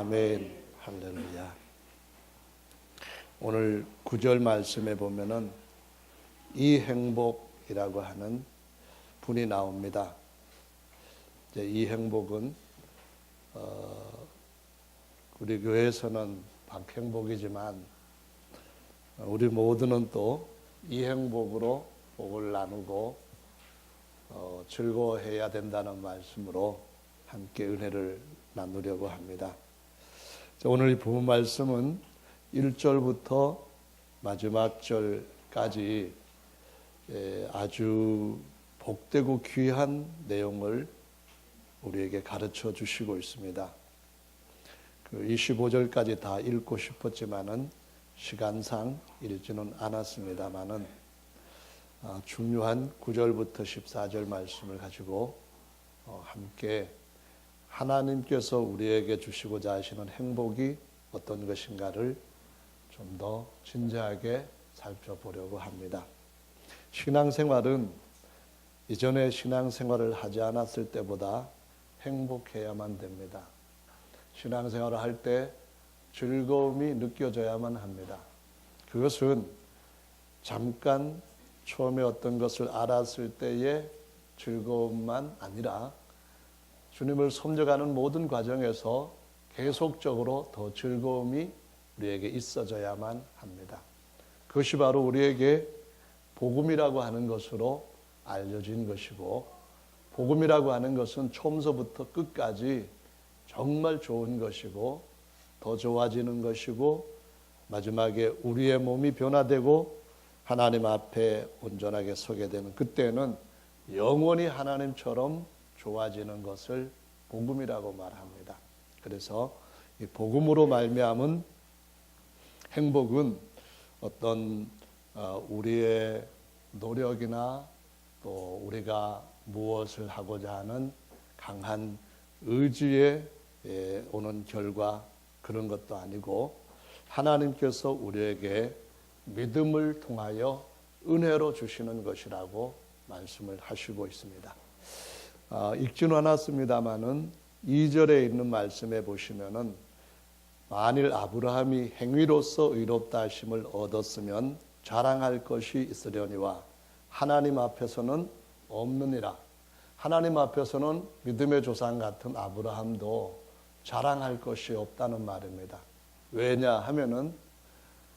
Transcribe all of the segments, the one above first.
아멘. 할렐루야. 오늘 9절 말씀에 보면은 이 행복이라고 하는 분이 나옵니다. 이제 이 행복은 우리 교회에서는 박행복이지만 우리 모두는 또 이 행복으로 복을 나누고 즐거워해야 된다는 말씀으로 함께 은혜를 나누려고 합니다. 오늘 이 부분 말씀은 1절부터 마지막 절까지 아주 복되고 귀한 내용을 우리에게 가르쳐 주시고 있습니다. 그 25절까지 다 읽고 싶었지만은 시간상 읽지는 않았습니다만은 중요한 9절부터 14절 말씀을 가지고 함께 하나님께서 우리에게 주시고자 하시는 행복이 어떤 것인가를 좀 더 진지하게 살펴보려고 합니다. 신앙생활은 이전에 신앙생활을 하지 않았을 때보다 행복해야만 됩니다. 신앙생활을 할 때 즐거움이 느껴져야만 합니다. 그것은 잠깐 처음에 어떤 것을 알았을 때의 즐거움만 아니라 주님을 섬겨가는 모든 과정에서 계속적으로 더 즐거움이 우리에게 있어져야만 합니다. 그것이 바로 우리에게 복음이라고 하는 것으로 알려진 것이고, 복음이라고 하는 것은 처음서부터 끝까지 정말 좋은 것이고 더 좋아지는 것이고, 마지막에 우리의 몸이 변화되고 하나님 앞에 온전하게 서게 되는 그때는 영원히 하나님처럼 좋아지는 것을 복음이라고 말합니다. 그래서 이 복음으로 말미암은 행복은 어떤 우리의 노력이나 또 우리가 무엇을 하고자 하는 강한 의지에 오는 결과, 그런 것도 아니고 하나님께서 우리에게 믿음을 통하여 은혜로 주시는 것이라고 말씀을 하시고 있습니다. 읽지는 않았습니다만은 2절에 있는 말씀에 보시면은 만일 아브라함이 행위로서 의롭다 하심을 얻었으면 자랑할 것이 있으려니와 하나님 앞에서는 없느니라. 하나님 앞에서는 믿음의 조상 같은 아브라함도 자랑할 것이 없다는 말입니다. 왜냐 하면은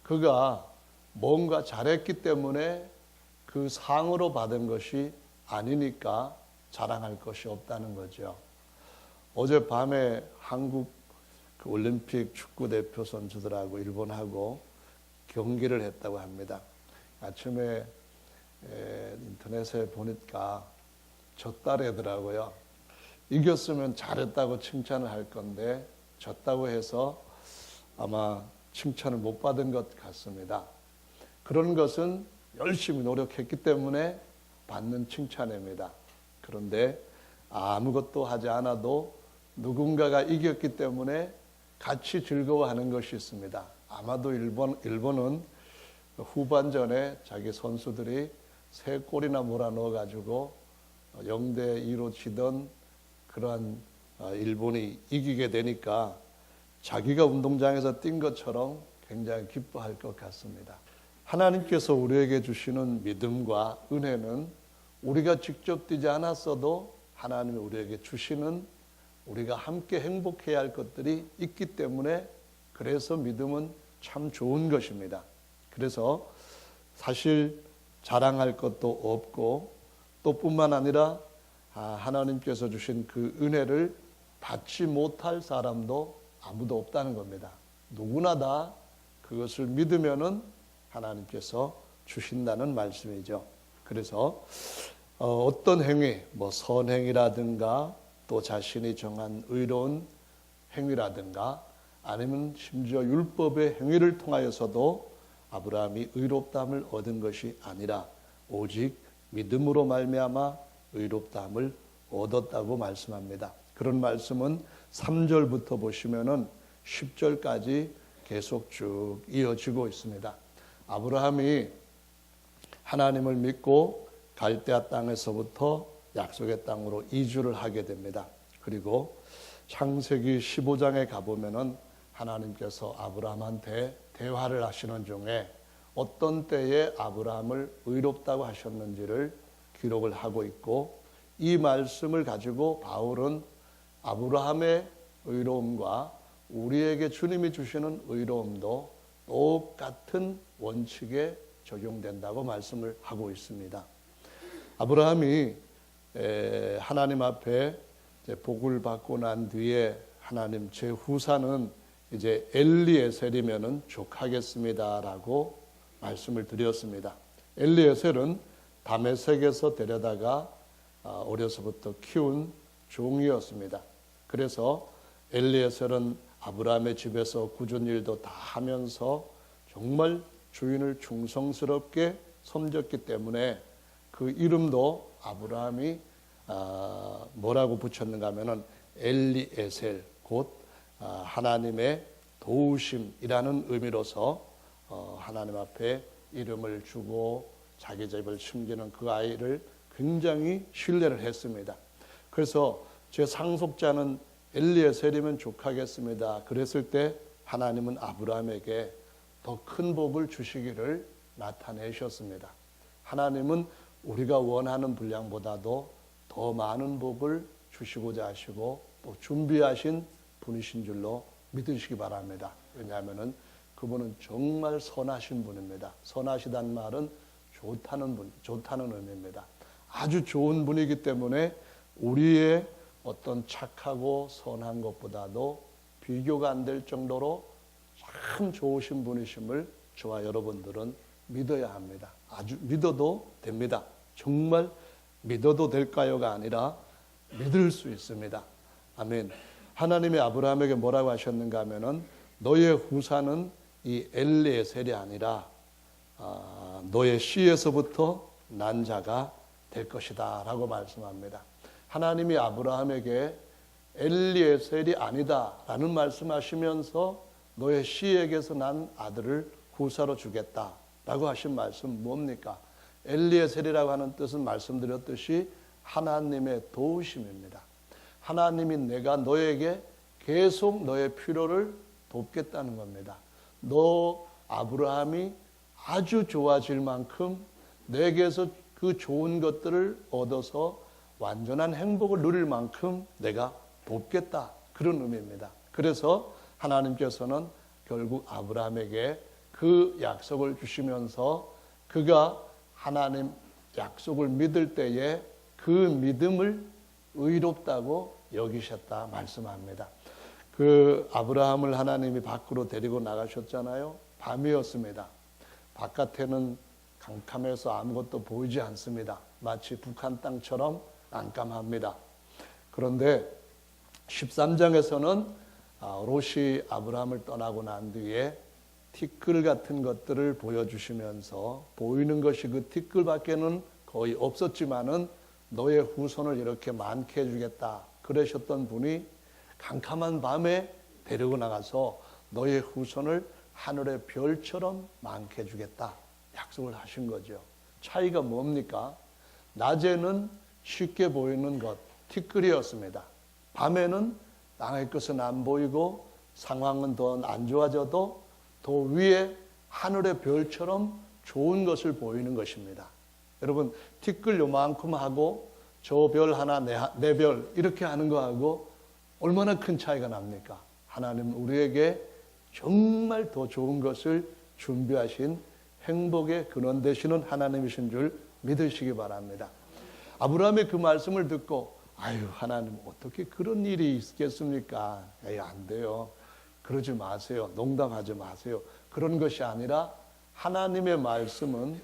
그가 뭔가 잘했기 때문에 그 상으로 받은 것이 아니니까 자랑할 것이 없다는 거죠. 어젯밤에 한국 올림픽 축구 대표 선수들하고 일본하고 경기를 했다고 합니다. 아침에 인터넷에 보니까 졌다래더라고요. 이겼으면 잘했다고 칭찬을 할 건데 졌다고 해서 아마 칭찬을 못 받은 것 같습니다. 그런 것은 열심히 노력했기 때문에 받는 칭찬입니다. 그런데 아무것도 하지 않아도 누군가가 이겼기 때문에 같이 즐거워하는 것이 있습니다. 아마도 일본은 후반전에 자기 선수들이 3골이나 몰아넣어가지고 0대2로 지던 그러한 일본이 이기게 되니까 자기가 운동장에서 뛴 것처럼 굉장히 기뻐할 것 같습니다. 하나님께서 우리에게 주시는 믿음과 은혜는 우리가 직접 뛰지 않았어도 하나님이 우리에게 주시는, 우리가 함께 행복해야 할 것들이 있기 때문에, 그래서 믿음은 참 좋은 것입니다. 그래서 사실 자랑할 것도 없고 또 뿐만 아니라 하나님께서 주신 그 은혜를 받지 못할 사람도 아무도 없다는 겁니다. 누구나 다 그것을 믿으면은 하나님께서 주신다는 말씀이죠. 그래서 어떤 행위, 선행이라든가 또 자신이 정한 의로운 행위라든가 아니면 심지어 율법의 행위를 통하여서도 아브라함이 의롭다함을 얻은 것이 아니라 오직 믿음으로 말미암아 의롭다함을 얻었다고 말씀합니다. 그런 말씀은 3절부터 보시면은 10절까지 계속 쭉 이어지고 있습니다. 아브라함이 하나님을 믿고 갈대아 땅에서부터 약속의 땅으로 이주를 하게 됩니다. 그리고 창세기 15장에 가보면은 하나님께서 아브라함한테 대화를 하시는 중에 어떤 때에 아브라함을 의롭다고 하셨는지를 기록을 하고 있고, 이 말씀을 가지고 바울은 아브라함의 의로움과 우리에게 주님이 주시는 의로움도 똑같은 원칙에 적용된다고 말씀을 하고 있습니다. 아브라함이 하나님 앞에 복을 받고 난 뒤에 하나님 제 후사는 이제 엘리에셀이면은 족하겠습니다라고 말씀을 드렸습니다. 엘리에셀은 다메섹에서 데려다가 어려서부터 키운 종이었습니다. 그래서 엘리에셀은 아브라함의 집에서 굳은 일도 다 하면서 정말 주인을 충성스럽게 섬겼기 때문에 그 이름도 아브라함이 뭐라고 붙였는가 하면은 엘리에셀, 곧 하나님의 도우심이라는 의미로서 하나님 앞에 이름을 주고 자기 집을 숨기는 그 아이를 굉장히 신뢰를 했습니다. 그래서 제 상속자는 엘리에셀이면 족하겠습니다. 그랬을 때 하나님은 아브라함에게 더 큰 복을 주시기를 나타내셨습니다. 하나님은 우리가 원하는 분량보다도 더 많은 복을 주시고자 하시고 또 준비하신 분이신 줄로 믿으시기 바랍니다. 왜냐하면 그분은 정말 선하신 분입니다. 선하시다는 말은 좋다는 의미입니다. 아주 좋은 분이기 때문에 우리의 어떤 착하고 선한 것보다도 비교가 안 될 정도로 참 좋으신 분이심을 저와 여러분들은 믿어야 합니다. 아주 믿어도 됩니다. 정말 믿어도 될까요가 아니라 믿을 수 있습니다. 아멘. 하나님이 아브라함에게 뭐라고 하셨는가 하면은 너의 후사는 이 엘리에셀이 아니라 너의 씨에서부터 난 자가 될 것이다 라고 말씀합니다. 하나님이 아브라함에게 엘리에셀이 아니다 라는 말씀하시면서 너의 씨에게서 난 아들을 후사로 주겠다 라고 하신 말씀 뭡니까? 엘리에셀이라고 하는 뜻은 말씀드렸듯이 하나님의 도우심입니다. 하나님이 내가 너에게 계속 너의 필요를 돕겠다는 겁니다. 너 아브라함이 아주 좋아질 만큼 내게서 그 좋은 것들을 얻어서 완전한 행복을 누릴 만큼 내가 돕겠다. 그런 의미입니다. 그래서 하나님께서는 결국 아브라함에게 그 약속을 주시면서 그가 하나님 약속을 믿을 때에 그 믿음을 의롭다고 여기셨다 말씀합니다. 그 아브라함을 하나님이 밖으로 데리고 나가셨잖아요. 밤이었습니다. 바깥에는 캄캄해서 아무것도 보이지 않습니다. 마치 북한 땅처럼 깜깜합니다. 그런데 13장에서는 롯이 아브라함을 떠나고 난 뒤에 티끌 같은 것들을 보여주시면서 보이는 것이 그 티끌밖에는 거의 없었지만은 너의 후손을 이렇게 많게 해주겠다 그러셨던 분이 캄캄한 밤에 데리고 나가서 너의 후손을 하늘의 별처럼 많게 해주겠다 약속을 하신 거죠. 차이가 뭡니까? 낮에는 쉽게 보이는 것, 티끌이었습니다. 밤에는 땅의 것은 안 보이고 상황은 더 안 좋아져도 더 위에 하늘의 별처럼 좋은 것을 보이는 것입니다. 여러분 티끌 요만큼 하고 저 별 하나 내 별 이렇게 하는 거하고 얼마나 큰 차이가 납니까? 하나님 우리에게 정말 더 좋은 것을 준비하신 행복의 근원 되시는 하나님이신 줄 믿으시기 바랍니다. 아브라함의 그 말씀을 듣고 아유 하나님 어떻게 그런 일이 있겠습니까? 안 돼요. 그러지 마세요. 농담하지 마세요. 그런 것이 아니라 하나님의 말씀은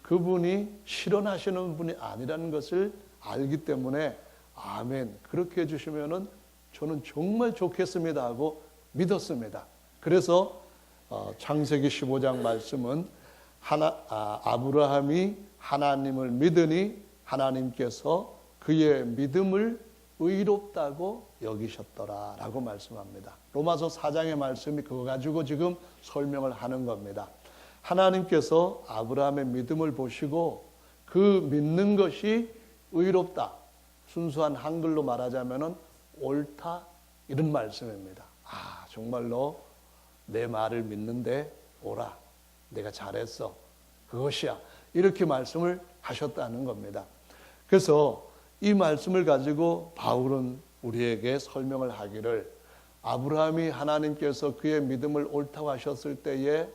그분이 실현하시는 분이 아니라는 것을 알기 때문에 아멘 그렇게 해주시면은 저는 정말 좋겠습니다 하고 믿었습니다. 그래서 창세기 15장 말씀은 아브라함이 하나님을 믿으니 하나님께서 그의 믿음을 의롭다고 여기셨더라 라고 말씀합니다. 로마서 4장의 말씀이 그거 가지고 지금 설명을 하는 겁니다. 하나님께서 아브라함의 믿음을 보시고 그 믿는 것이 의롭다. 순수한 한글로 말하자면 옳다, 이런 말씀입니다. 아, 정말로 내 말을 믿는데 오라. 내가 잘했어. 그것이야. 이렇게 말씀을 하셨다는 겁니다. 그래서 이 말씀을 가지고 바울은 우리에게 설명을 하기를, 아브라함이 하나님께서 그의 믿음을 옳다고 하셨을 때에,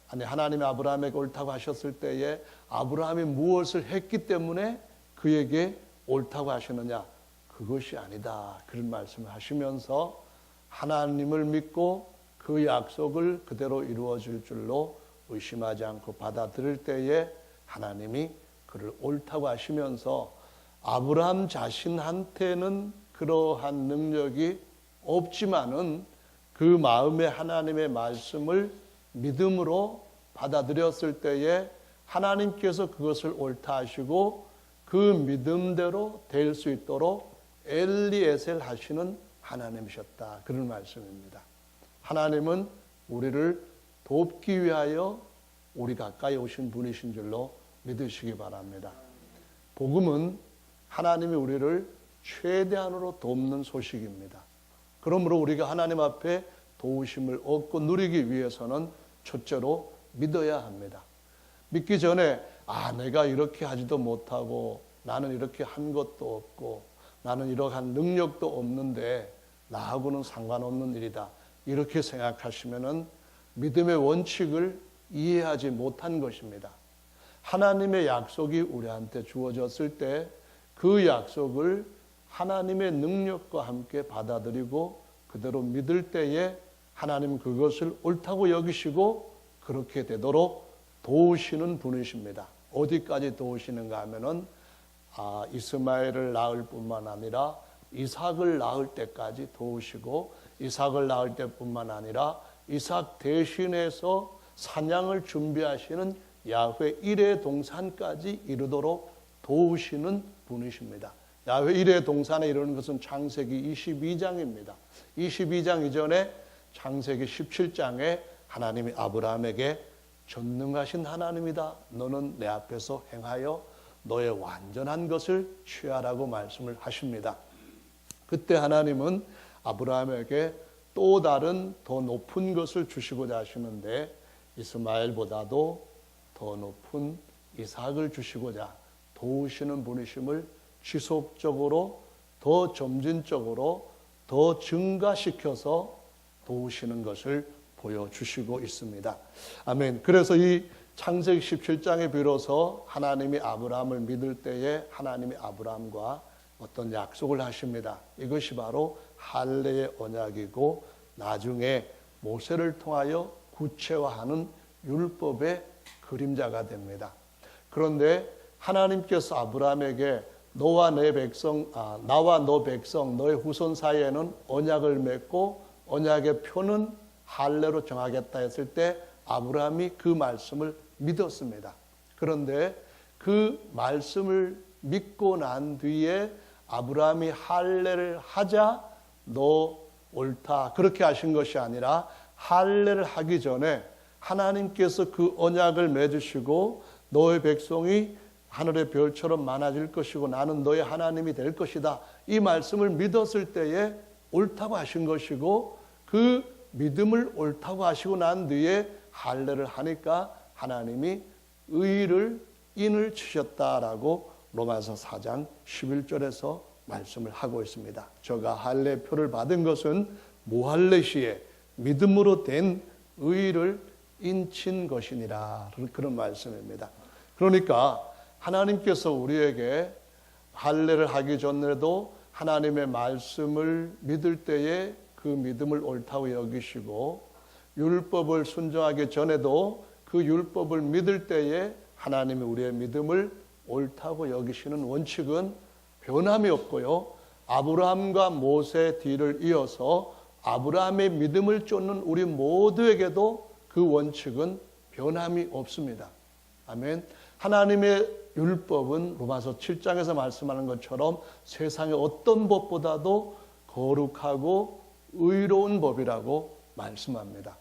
하나님이 아브라함에게 옳다고 하셨을 때에 아브라함이 무엇을 했기 때문에 그에게 옳다고 하시느냐? 그것이 아니다. 그런 말씀을 하시면서 하나님을 믿고 그 약속을 그대로 이루어 줄 줄로 의심하지 않고 받아들일 때에 하나님이 그를 옳다고 하시면서, 아브라함 자신한테는 그러한 능력이 없지만은 그 마음에 하나님의 말씀을 믿음으로 받아들였을 때에 하나님께서 그것을 옳다 하시고 그 믿음대로 될 수 있도록 엘리에셀 하시는 하나님이셨다. 그런 말씀입니다. 하나님은 우리를 돕기 위하여 우리 가까이 오신 분이신 줄로 믿으시기 바랍니다. 복음은 하나님이 우리를 최대한으로 돕는 소식입니다. 그러므로 우리가 하나님 앞에 도우심을 얻고 누리기 위해서는 첫째로 믿어야 합니다. 믿기 전에 내가 이렇게 하지도 못하고 나는 이렇게 한 것도 없고 나는 이러한 능력도 없는데 나하고는 상관없는 일이다. 이렇게 생각하시면은 믿음의 원칙을 이해하지 못한 것입니다. 하나님의 약속이 우리한테 주어졌을 때 그 약속을 하나님의 능력과 함께 받아들이고 그대로 믿을 때에 하나님 그것을 옳다고 여기시고 그렇게 되도록 도우시는 분이십니다. 어디까지 도우시는가 하면은 이스마엘을 낳을 뿐만 아니라 이삭을 낳을 때까지 도우시고, 이삭을 낳을 때뿐만 아니라 이삭 대신해서 사냥을 준비하시는 야훼 일의 동산까지 이르도록 도우시는 분이십니다. 야훼 일의 동산에 이르는 것은 창세기 22장입니다. 22장 이전에 창세기 17장에 하나님이 아브라함에게 전능하신 하나님이다. 너는 내 앞에서 행하여 너의 완전한 것을 취하라고 말씀을 하십니다. 그때 하나님은 아브라함에게 또 다른 더 높은 것을 주시고자 하시는데 이스마엘보다도 더 높은 이삭을 주시고자 도우시는 분이심을 지속적으로 더 점진적으로 더 증가시켜서 도우시는 것을 보여주시고 있습니다. 아멘. 그래서 이 창세기 17장에 비로소 하나님이 아브라함을 믿을 때에 하나님이 아브라함과 어떤 약속을 하십니다. 이것이 바로 할례의 언약이고 나중에 모세를 통하여 구체화하는 율법의 그림자가 됩니다. 그런데 하나님께서 아브라함에게 나와 너 백성, 너의 후손 사이에는 언약을 맺고 언약의 표는 할례로 정하겠다 했을 때 아브라함이 그 말씀을 믿었습니다. 그런데 그 말씀을 믿고 난 뒤에 아브라함이 할례를 하자 너 옳다 그렇게 하신 것이 아니라 할례를 하기 전에 하나님께서 그 언약을 맺으시고 너의 백성이 하늘의 별처럼 많아질 것이고 나는 너의 하나님이 될 것이다. 이 말씀을 믿었을 때에 옳다고 하신 것이고 그 믿음을 옳다고 하시고 난 뒤에 할례를 하니까 하나님이 인을 치셨다라고 로마서 4장 11절에서 말씀을 하고 있습니다. 저가 할례표를 받은 것은 무할례 시에 믿음으로 된 의를 인친 것이니라. 그런 말씀입니다. 그러니까 하나님께서 우리에게 할례를 하기 전에도 하나님의 말씀을 믿을 때에 그 믿음을 옳다고 여기시고 율법을 순종하기 전에도 그 율법을 믿을 때에 하나님이 우리의 믿음을 옳다고 여기시는 원칙은 변함이 없고요. 아브라함과 모세 뒤를 이어서 아브라함의 믿음을 쫓는 우리 모두에게도 그 원칙은 변함이 없습니다. 아멘. 하나님의 율법은 로마서 7장에서 말씀하는 것처럼 세상의 어떤 법보다도 거룩하고 의로운 법이라고 말씀합니다.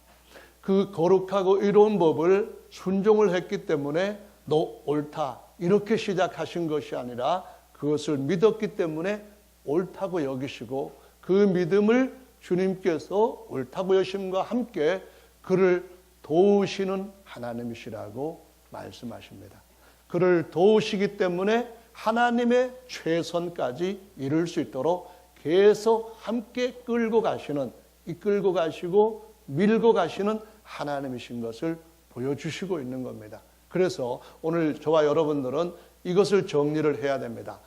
그 거룩하고 의로운 법을 순종을 했기 때문에 너 옳다 이렇게 시작하신 것이 아니라 그것을 믿었기 때문에 옳다고 여기시고 그 믿음을 주님께서 옳다고 여심과 함께 그를 도우시는 하나님이시라고 말씀하십니다. 그를 도우시기 때문에 하나님의 최선까지 이룰 수 있도록 계속 함께 끌고 가시는, 이끌고 가시고 밀고 가시는 하나님이신 것을 보여주시고 있는 겁니다. 그래서 오늘 저와 여러분들은 이것을 정리를 해야 됩니다.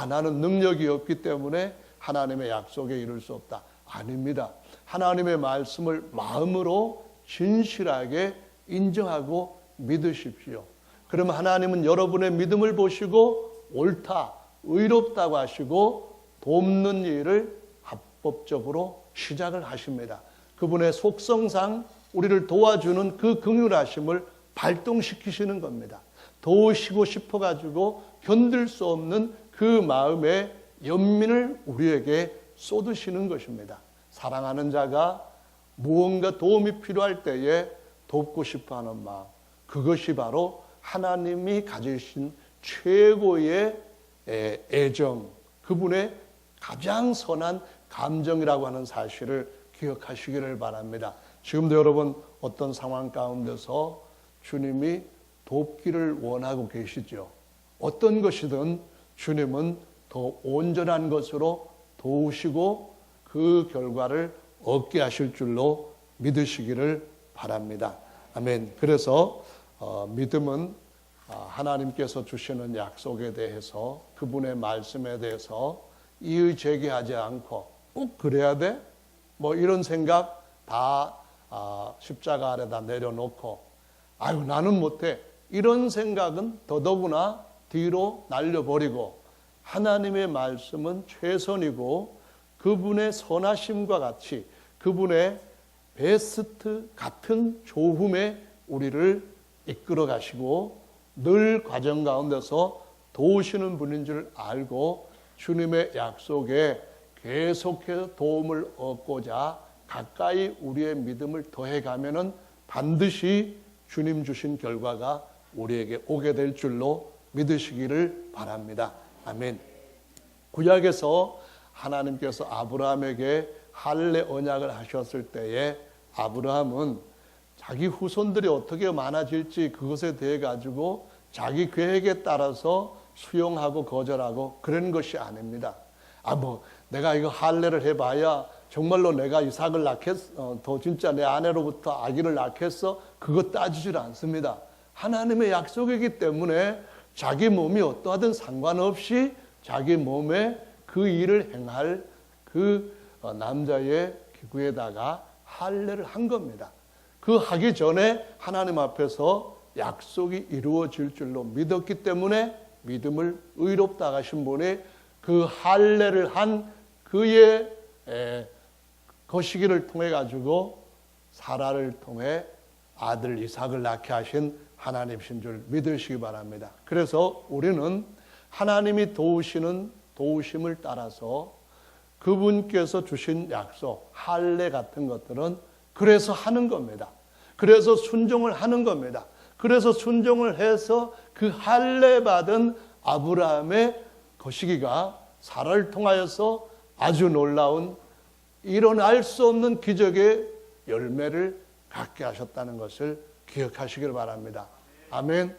나는 능력이 없기 때문에 하나님의 약속에 이룰 수 없다. 아닙니다. 하나님의 말씀을 마음으로 진실하게 인정하고 믿으십시오. 그러면 하나님은 여러분의 믿음을 보시고 옳다, 의롭다고 하시고 돕는 일을 합법적으로 시작을 하십니다. 그분의 속성상 우리를 도와주는 그 긍휼하심을 발동시키시는 겁니다. 도우시고 싶어가지고 견딜 수 없는 그 마음의 연민을 우리에게 쏟으시는 것입니다. 사랑하는 자가 무언가 도움이 필요할 때에 돕고 싶어하는 마음, 그것이 바로 하나님이 가지신 최고의 애정, 그분의 가장 선한 감정이라고 하는 사실을 기억하시기를 바랍니다. 지금도 여러분 어떤 상황 가운데서 주님이 돕기를 원하고 계시죠. 어떤 것이든 주님은 더 온전한 것으로 도우시고 그 결과를 얻게 하실 줄로 믿으시기를 바랍니다. 아멘. 그래서 믿음은 하나님께서 주시는 약속에 대해서, 그분의 말씀에 대해서 이의 제기하지 않고 꼭 그래야 돼? 뭐 이런 생각 다 십자가 아래다 내려놓고 나는 못해, 이런 생각은 더더구나 뒤로 날려버리고 하나님의 말씀은 최선이고 그분의 선하심과 같이 그분의 베스트 같은 조움에 우리를 이끌어 가시고 늘 과정 가운데서 도우시는 분인 줄 알고 주님의 약속에 계속해서 도움을 얻고자 가까이 우리의 믿음을 더해가면은 반드시 주님 주신 결과가 우리에게 오게 될 줄로 믿으시기를 바랍니다. 아멘. 구약에서 하나님께서 아브라함에게 할례 언약을 하셨을 때에 아브라함은 자기 후손들이 어떻게 많아질지 그것에 대해 가지고 자기 계획에 따라서 수용하고 거절하고 그런 것이 아닙니다. 내가 이거 할례를 해봐야 정말로 내가 이삭을 낳겠어, 더 진짜 내 아내로부터 아기를 낳겠어? 그거 따지질 않습니다. 하나님의 약속이기 때문에 자기 몸이 어떠하든 상관없이 자기 몸에 그 일을 행할 그 남자의 기구에다가 할례를 한 겁니다. 그 하기 전에 하나님 앞에서 약속이 이루어질 줄로 믿었기 때문에 믿음을 의롭다 하신 분이 그 할례를 한 그의 거시기를 통해 가지고 사라를 통해 아들 이삭을 낳게 하신 하나님이신 줄 믿으시기 바랍니다. 그래서 우리는 하나님이 도우시는 도우심을 따라서 그분께서 주신 약속, 할례 같은 것들은 그래서 하는 겁니다. 그래서 순종을 하는 겁니다. 그래서 순종을 해서 그 할례 받은 아브라함의 거시기가 사라를 통하여서 아주 놀라운 일어날 수 없는 기적의 열매를 갖게 하셨다는 것을 기억하시길 바랍니다. 아멘.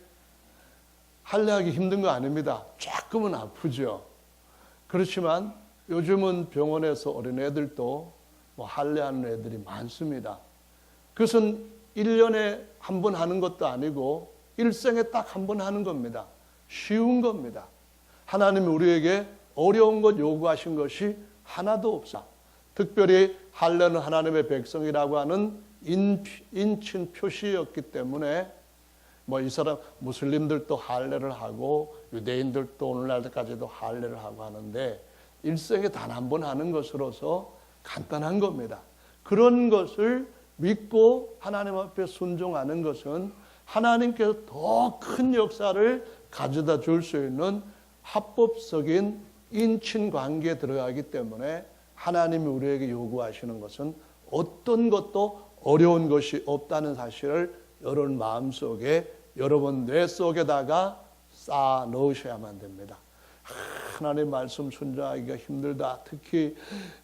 할례하기 힘든 거 아닙니다. 조금은 아프죠. 그렇지만 요즘은 병원에서 어린애들도 할례하는 애들이 많습니다. 그것은 1년에 한 번 하는 것도 아니고 일생에 딱 한 번 하는 겁니다. 쉬운 겁니다. 하나님이 우리에게 어려운 것 요구하신 것이 하나도 없어. 특별히 할례는 하나님의 백성이라고 하는 인친 표시였기 때문에 이 사람 무슬림들도 할례를 하고 유대인들도 오늘날까지도 할례를 하고 하는데 일생에 단 한 번 하는 것으로서 간단한 겁니다. 그런 것을 믿고 하나님 앞에 순종하는 것은 하나님께서 더 큰 역사를 가져다 줄 수 있는 합법적인 인친 관계에 들어가기 때문에 하나님이 우리에게 요구하시는 것은 어떤 것도 어려운 것이 없다는 사실을 여러분 마음속에, 여러분 뇌 속에다가 쌓아 넣으셔야만 됩니다. 하나님의 말씀 순종하기가 힘들다. 특히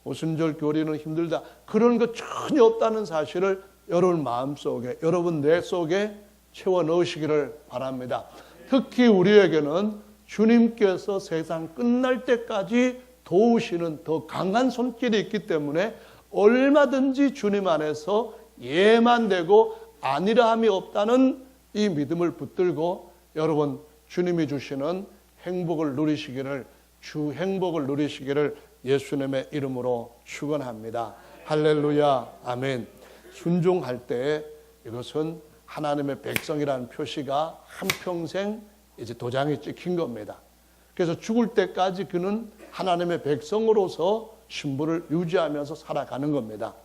오순절 교리는 힘들다. 그런 거 전혀 없다는 사실을 여러분 마음속에, 여러분 뇌 속에 채워 넣으시기를 바랍니다. 특히 우리에게는 주님께서 세상 끝날 때까지 도우시는 더 강한 손길이 있기 때문에 얼마든지 주님 안에서 예만 되고 아니라함이 없다는 이 믿음을 붙들고 여러분 주님이 주시는 행복을 누리시기를, 주 행복을 누리시기를 예수님의 이름으로 축원합니다. 할렐루야, 아멘. 순종할 때 이것은 하나님의 백성이라는 표시가 한평생 이제 도장이 찍힌 겁니다. 그래서 죽을 때까지 그는 하나님의 백성으로서 신분을 유지하면서 살아가는 겁니다.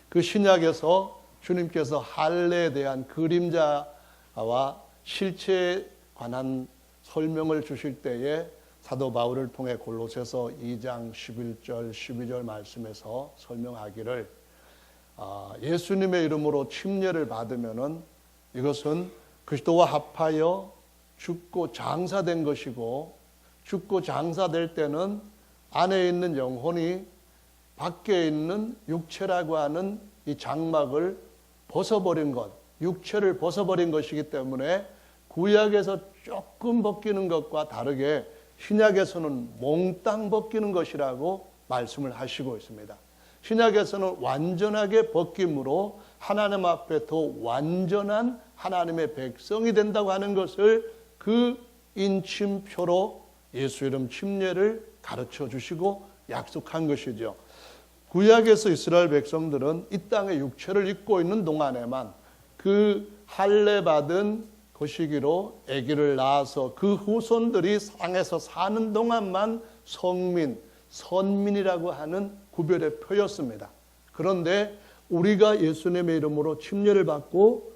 그 신약에서 주님께서 할례에 대한 그림자와 실체에 관한 설명을 주실 때에 사도 바울을 통해 골로새서 2장 11절 12절 말씀에서 설명하기를 예수님의 이름으로 침례를 받으면은 이것은 그리스도와 합하여 죽고 장사된 것이고, 죽고 장사될 때는 안에 있는 영혼이 밖에 있는 육체라고 하는 이 장막을 벗어버린 것, 육체를 벗어버린 것이기 때문에 구약에서 조금 벗기는 것과 다르게 신약에서는 몽땅 벗기는 것이라고 말씀을 하시고 있습니다. 신약에서는 완전하게 벗김으로 하나님 앞에 더 완전한 하나님의 백성이 된다고 하는 것을 그 인침표로 예수 이름 침례를 가르쳐 주시고 약속한 것이죠. 구약에서 이스라엘 백성들은 이 땅에 육체를 입고 있는 동안에만 그 할례 받은 거시기로 아기를 낳아서 그 후손들이 땅에서 사는 동안만 성민, 선민이라고 하는 구별의 표였습니다. 그런데 우리가 예수님의 이름으로 침례를 받고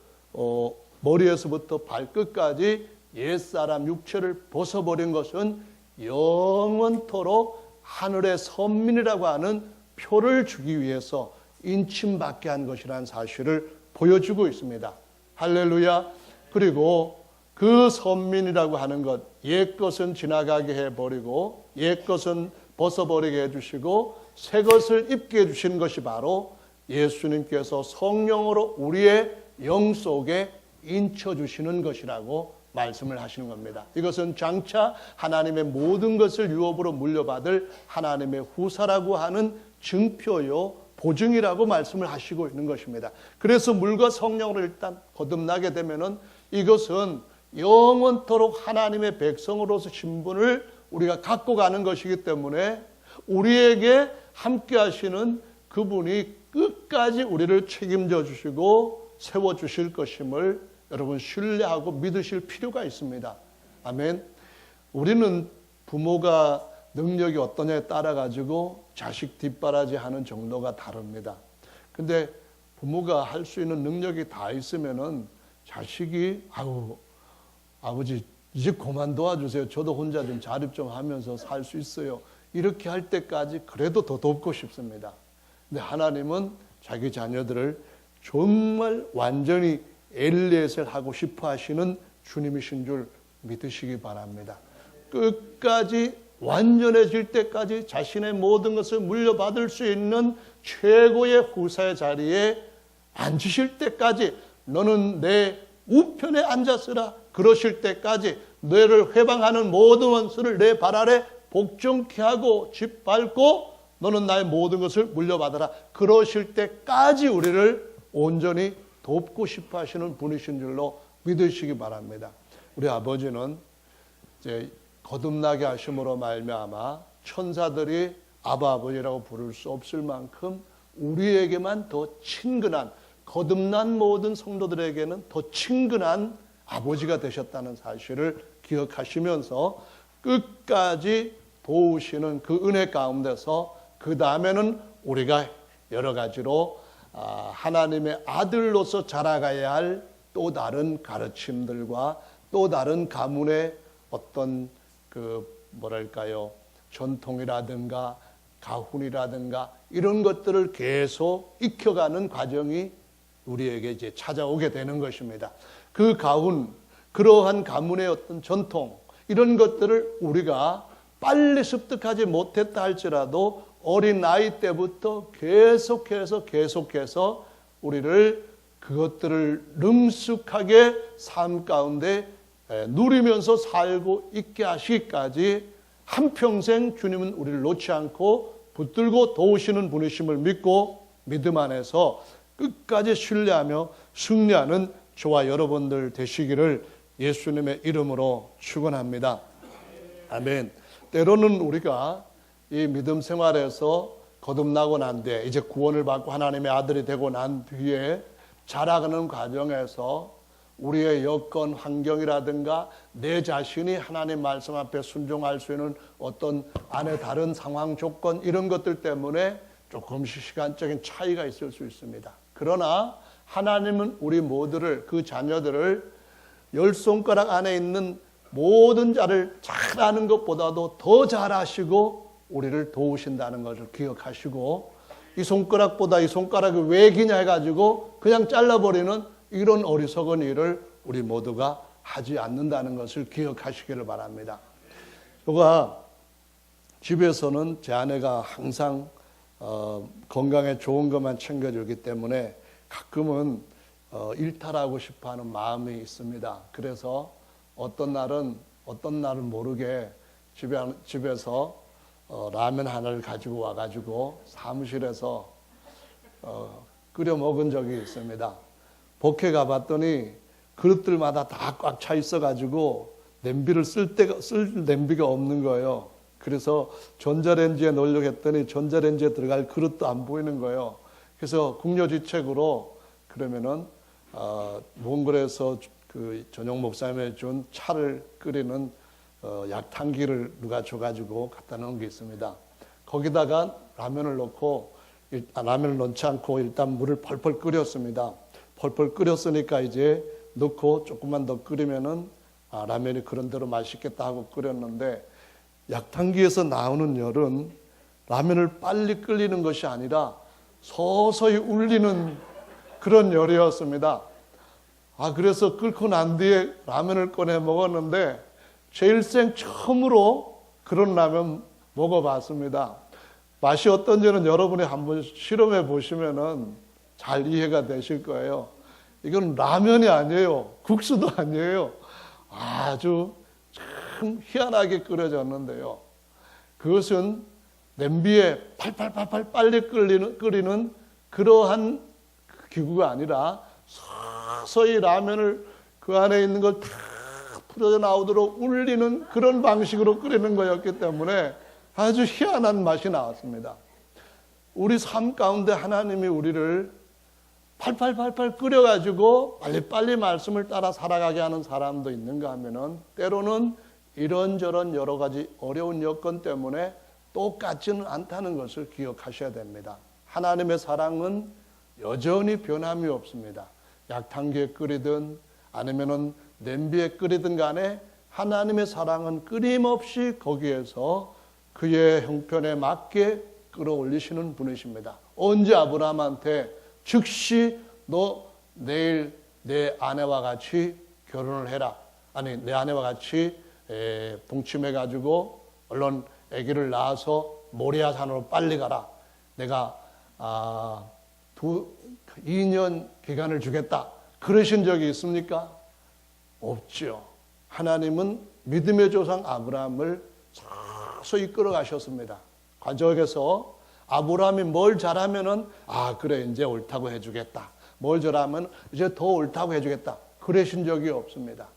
머리에서부터 발끝까지 옛사람 육체를 벗어버린 것은 영원토록 하늘의 선민이라고 하는 표를 주기 위해서 인침받게 한 것이라는 사실을 보여주고 있습니다. 할렐루야. 그리고 그 선민이라고 하는 것, 옛 것은 지나가게 해버리고 옛 것은 벗어버리게 해주시고 새 것을 입게 해주시는 것이 바로 예수님께서 성령으로 우리의 영 속에 인쳐주시는 것이라고 말씀을 하시는 겁니다. 이것은 장차 하나님의 모든 것을 유업으로 물려받을 하나님의 후사라고 하는 증표요, 보증이라고 말씀을 하시고 있는 것입니다. 그래서 물과 성령으로 일단 거듭나게 되면은 이것은 영원토록 하나님의 백성으로서 신분을 우리가 갖고 가는 것이기 때문에 우리에게 함께 하시는 그분이 끝까지 우리를 책임져 주시고 세워 주실 것임을 여러분 신뢰하고 믿으실 필요가 있습니다. 아멘. 우리는 부모가 능력이 어떠냐에 따라 가지고 자식 뒷바라지 하는 정도가 다릅니다. 근데 부모가 할 수 있는 능력이 다 있으면은 자식이 아버지 이제 그만 도와주세요. 저도 혼자 좀 자립 좀 하면서 살 수 있어요. 이렇게 할 때까지 그래도 더 돕고 싶습니다. 근데 하나님은 자기 자녀들을 정말 완전히 엘리엇을 하고 싶어 하시는 주님이신 줄 믿으시기 바랍니다. 끝까지 완전해질 때까지 자신의 모든 것을 물려받을 수 있는 최고의 후사의 자리에 앉으실 때까지 너는 내 우편에 앉았으라 그러실 때까지 너를 회방하는 모든 원수를 내 발 아래 복종케 하고 짓밟고 너는 나의 모든 것을 물려받아라 그러실 때까지 우리를 온전히 돕고 싶어 하시는 분이신 줄로 믿으시기 바랍니다. 우리 아버지는 이제 거듭나게 하심으로 말미암아 천사들이 아바 아버지라고 부를 수 없을 만큼 우리에게만 더 친근한, 거듭난 모든 성도들에게는 더 친근한 아버지가 되셨다는 사실을 기억하시면서 끝까지 도우시는 그 은혜 가운데서 그 다음에는 우리가 여러 가지로 하나님의 아들로서 자라가야 할 또 다른 가르침들과 또 다른 가문의 어떤 전통이라든가 가훈이라든가 이런 것들을 계속 익혀가는 과정이 우리에게 이제 찾아오게 되는 것입니다. 그 가훈, 그러한 가문의 어떤 전통, 이런 것들을 우리가 빨리 습득하지 못했다 할지라도 어린 나이 때부터 계속해서 우리를 그것들을 능숙하게 삶 가운데 누리면서 살고 있게 하시기까지 한평생 주님은 우리를 놓지 않고 붙들고 도우시는 분이심을 믿고 믿음 안에서 끝까지 신뢰하며 승리하는 저와 여러분들 되시기를 예수님의 이름으로 축원합니다. 아멘. 때로는 우리가 이 믿음 생활에서 거듭나고 난 뒤에 이제 구원을 받고 하나님의 아들이 되고 난 뒤에 자라가는 과정에서 우리의 여건, 환경이라든가 내 자신이 하나님 말씀 앞에 순종할 수 있는 어떤 안에 다른 상황, 조건 이런 것들 때문에 조금씩 시간적인 차이가 있을 수 있습니다. 그러나 하나님은 우리 모두를, 그 자녀들을 열 손가락 안에 있는 모든 자를 잘 아는 것보다도 더 잘 아시고 우리를 도우신다는 것을 기억하시고 이 손가락보다 이 손가락이 왜 기냐 해가지고 그냥 잘라버리는 이런 어리석은 일을 우리 모두가 하지 않는다는 것을 기억하시기를 바랍니다. 제가 집에서는 제 아내가 항상 건강에 좋은 것만 챙겨주기 때문에 가끔은 일탈하고 싶어하는 마음이 있습니다. 그래서 어떤 날은 모르게 집에서 라면 하나를 가지고 와가지고 사무실에서 끓여 먹은 적이 있습니다. 복회 가봤더니 그릇들마다 다 꽉 차 있어가지고 냄비를 쓸 냄비가 없는 거예요. 그래서 전자레인지에 넣으려고 했더니 전자레인지에 들어갈 그릇도 안 보이는 거예요. 그래서 국려지책으로 그러면은 몽골에서 그 전용 목사님이 준 차를 끓이는 약탕기를 누가 줘가지고 갖다 놓은 게 있습니다. 거기다가 라면을 넣고 라면을 넣지 않고 일단 물을 펄펄 끓였습니다. 펄펄 끓였으니까 이제 넣고 조금만 더 끓이면은 라면이 그런 대로 맛있겠다 하고 끓였는데 약탕기에서 나오는 열은 라면을 빨리 끓이는 것이 아니라 서서히 울리는 그런 열이었습니다. 그래서 끓고 난 뒤에 라면을 꺼내 먹었는데 제 일생 처음으로 그런 라면 먹어봤습니다. 맛이 어떤지는 여러분이 한번 실험해 보시면은 잘 이해가 되실 거예요. 이건 라면이 아니에요. 국수도 아니에요. 아주 참 희한하게 끓여졌는데요. 그것은 냄비에 팔팔팔팔 빨리 끓이는 그러한 기구가 아니라 서서히 라면을 그 안에 있는 걸 다 풀어져 나오도록 울리는 그런 방식으로 끓이는 거였기 때문에 아주 희한한 맛이 나왔습니다. 우리 삶 가운데 하나님이 우리를 팔팔팔팔 끓여가지고 빨리빨리 말씀을 따라 살아가게 하는 사람도 있는가 하면은 때로는 이런저런 여러 가지 어려운 여건 때문에 똑같지는 않다는 것을 기억하셔야 됩니다. 하나님의 사랑은 여전히 변함이 없습니다. 약탕기에 끓이든 아니면은 냄비에 끓이든 간에 하나님의 사랑은 끊임없이 거기에서 그의 형편에 맞게 끌어올리시는 분이십니다. 언제 아브라함한테 즉시 너 내일 내 아내와 같이 결혼을 해라. 내 아내와 같이 동침해가지고 얼른 아기를 낳아서 모리아 산으로 빨리 가라. 내가 2년 기간을 주겠다. 그러신 적이 있습니까? 없죠. 하나님은 믿음의 조상 아브라함을 서서히 이끌어 가셨습니다. 과정에서 아브라함이 뭘 잘하면은 그래 이제 옳다고 해주겠다. 뭘 잘하면 이제 더 옳다고 해주겠다. 그러신 적이 없습니다.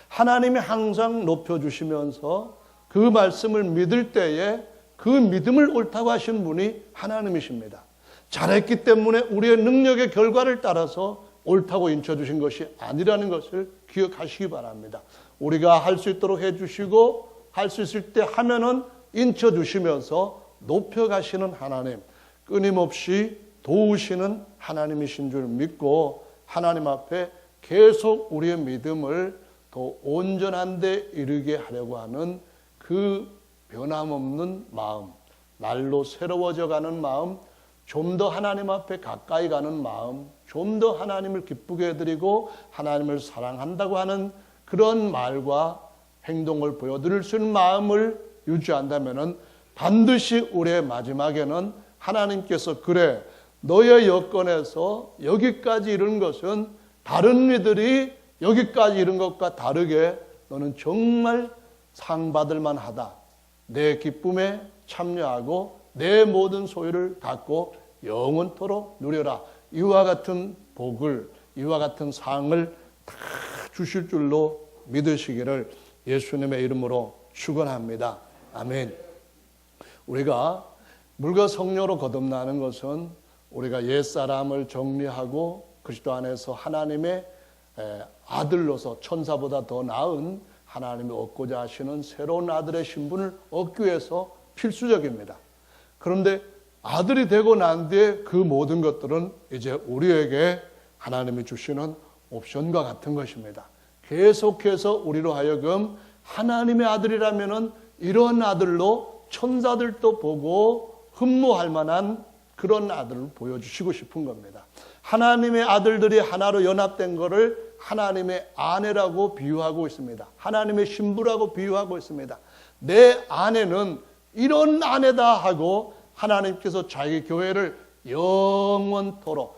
하나님이 항상 높여주시면서 그 말씀을 믿을 때에 그 믿음을 옳다고 하신 분이 하나님이십니다. 잘했기 때문에 우리의 능력의 결과를 따라서 옳다고 인쳐주신 것이 아니라는 것을 기억하시기 바랍니다. 우리가 할 수 있도록 해주시고 할 수 있을 때 하면은 인쳐주시면서 높여가시는 하나님, 끊임없이 도우시는 하나님이신 줄 믿고 하나님 앞에 계속 우리의 믿음을 더 온전한 데 이르게 하려고 하는 그 변함없는 마음, 날로 새로워져 가는 마음, 좀 더 하나님 앞에 가까이 가는 마음, 좀 더 하나님을 기쁘게 해드리고 하나님을 사랑한다고 하는 그런 말과 행동을 보여드릴 수 있는 마음을 유지한다면 반드시 우리의 마지막에는 하나님께서 그래 너의 여건에서 여기까지 이른 것은 다른 이들이 여기까지 이른 것과 다르게 너는 정말 상 받을 만하다. 내 기쁨에 참여하고 내 모든 소유를 갖고 영원토록 누려라. 이와 같은 복을, 이와 같은 상을 다 주실 줄로 믿으시기를 예수님의 이름으로 축원합니다. 아멘. 우리가 물과 성령으로 거듭나는 것은 우리가 옛사람을 정리하고 그리스도 안에서 하나님의 아들로서 천사보다 더 나은 하나님이 얻고자 하시는 새로운 아들의 신분을 얻기 위해서 필수적입니다. 그런데 아들이 되고 난 뒤에 그 모든 것들은 이제 우리에게 하나님이 주시는 옵션과 같은 것입니다. 계속해서 우리로 하여금 하나님의 아들이라면은 이런 아들로 천사들도 보고 흠모할 만한 그런 아들을 보여주시고 싶은 겁니다. 하나님의 아들들이 하나로 연합된 것을 하나님의 아내라고 비유하고 있습니다. 하나님의 신부라고 비유하고 있습니다. 내 아내는 이런 아내다 하고 하나님께서 자기 교회를 영원토록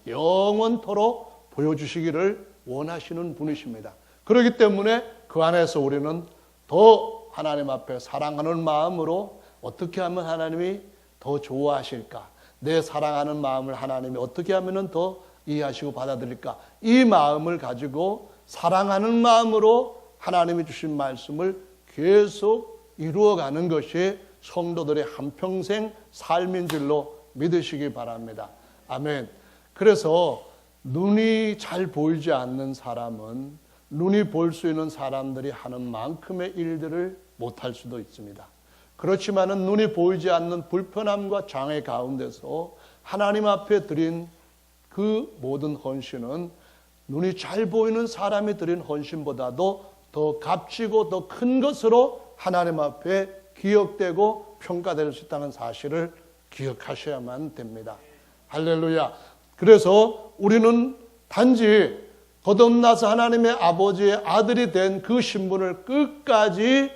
영원토록 보여주시기를 원하시는 분이십니다. 그렇기 때문에 그 안에서 우리는 더 하나님 앞에 사랑하는 마음으로 어떻게 하면 하나님이 더 좋아하실까? 내 사랑하는 마음을 하나님이 어떻게 하면 더 이해하시고 받아들일까? 이 마음을 가지고 사랑하는 마음으로 하나님이 주신 말씀을 계속 이루어가는 것이 성도들의 한평생 삶인 줄로 믿으시기 바랍니다. 아멘. 그래서 눈이 잘 보이지 않는 사람은 눈이 볼 수 있는 사람들이 하는 만큼의 일들을 못할 수도 있습니다. 그렇지만은 눈이 보이지 않는 불편함과 장애 가운데서 하나님 앞에 드린 그 모든 헌신은 눈이 잘 보이는 사람이 드린 헌신보다도 더 값지고 더 큰 것으로 하나님 앞에 기억되고 평가될 수 있다는 사실을 기억하셔야만 됩니다. 할렐루야. 그래서 우리는 단지 거듭나서 하나님의 아버지의 아들이 된 그 신분을 끝까지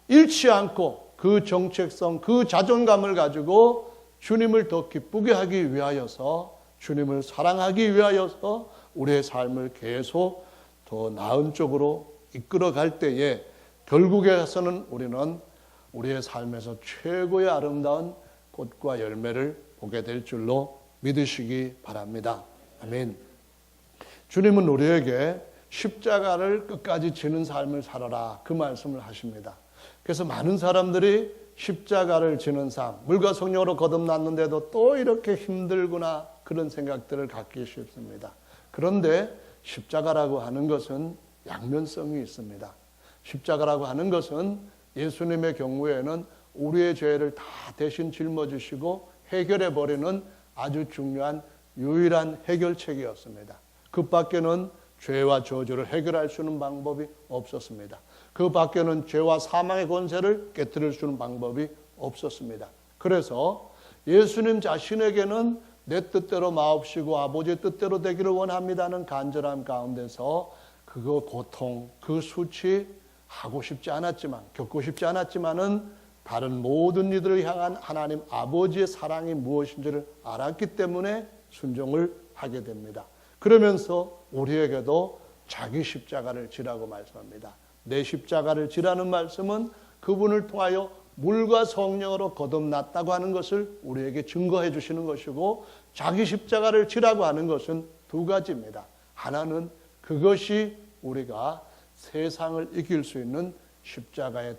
잃지 않고 그 정체성, 그 자존감을 가지고 주님을 더 기쁘게 하기 위하여서, 주님을 사랑하기 위하여서 우리의 삶을 계속 더 나은 쪽으로 이끌어갈 때에 결국에서는 우리는 우리의 삶에서 최고의 아름다운 꽃과 열매를 보게 될 줄로 믿으시기 바랍니다. 아멘. 주님은 우리에게 십자가를 끝까지 지는 삶을 살아라, 그 말씀을 하십니다. 그래서 많은 사람들이 십자가를 지는 삶, 물과 성령으로 거듭났는데도 또 이렇게 힘들구나, 그런 생각들을 갖기 쉽습니다. 그런데 십자가라고 하는 것은 양면성이 있습니다. 십자가라고 하는 것은 예수님의 경우에는 우리의 죄를 다 대신 짊어지시고 해결해버리는 아주 중요한 유일한 해결책이었습니다. 그 밖에는 죄와 저주를 해결할 수 있는 방법이 없었습니다. 그 밖에는 죄와 사망의 권세를 깨뜨릴 수 있는 방법이 없었습니다. 그래서 예수님 자신에게는 내 뜻대로 마옵시고 아버지의 뜻대로 되기를 원합니다는 간절함 가운데서 그거 고통, 그 수치 하고 싶지 않았지만, 겪고 싶지 않았지만은 다른 모든 이들을 향한 하나님 아버지의 사랑이 무엇인지를 알았기 때문에 순종을 하게 됩니다. 그러면서 우리에게도 자기 십자가를 지라고 말씀합니다. 내 십자가를 지라는 말씀은 그분을 통하여 물과 성령으로 거듭났다고 하는 것을 우리에게 증거해 주시는 것이고, 자기 십자가를 지라고 하는 것은 두 가지입니다. 하나는 그것이 우리가 세상을 이길 수 있는 십자가의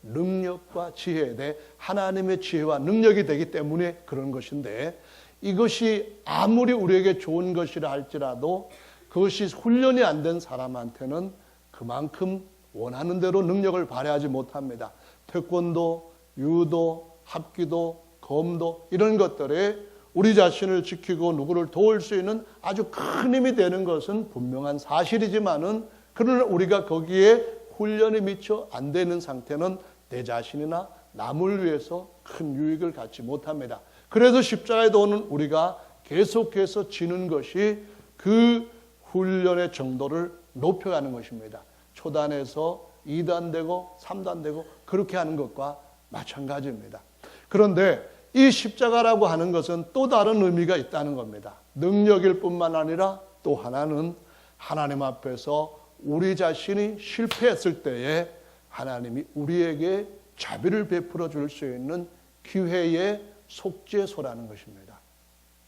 능력과 지혜에 대해 하나님의 지혜와 능력이 되기 때문에 그런 것인데, 이것이 아무리 우리에게 좋은 것이라 할지라도 그것이 훈련이 안 된 사람한테는 그만큼 원하는 대로 능력을 발휘하지 못합니다. 태권도, 유도, 합기도, 검도 이런 것들에 우리 자신을 지키고 누구를 도울 수 있는 아주 큰 힘이 되는 것은 분명한 사실이지만은, 그러나 우리가 거기에 훈련이 미처 안 되는 상태는 내 자신이나 남을 위해서 큰 유익을 갖지 못합니다. 그래서 십자가에 오는 우리가 계속해서 지는 것이 그 훈련의 정도를 높여가는 것입니다. 초단에서 2단 되고 3단 되고 그렇게 하는 것과 마찬가지입니다. 그런데 이 십자가라고 하는 것은 또 다른 의미가 있다는 겁니다. 능력일 뿐만 아니라 또 하나는 하나님 앞에서 우리 자신이 실패했을 때에 하나님이 우리에게 자비를 베풀어 줄 수 있는 기회의 속죄소라는 것입니다.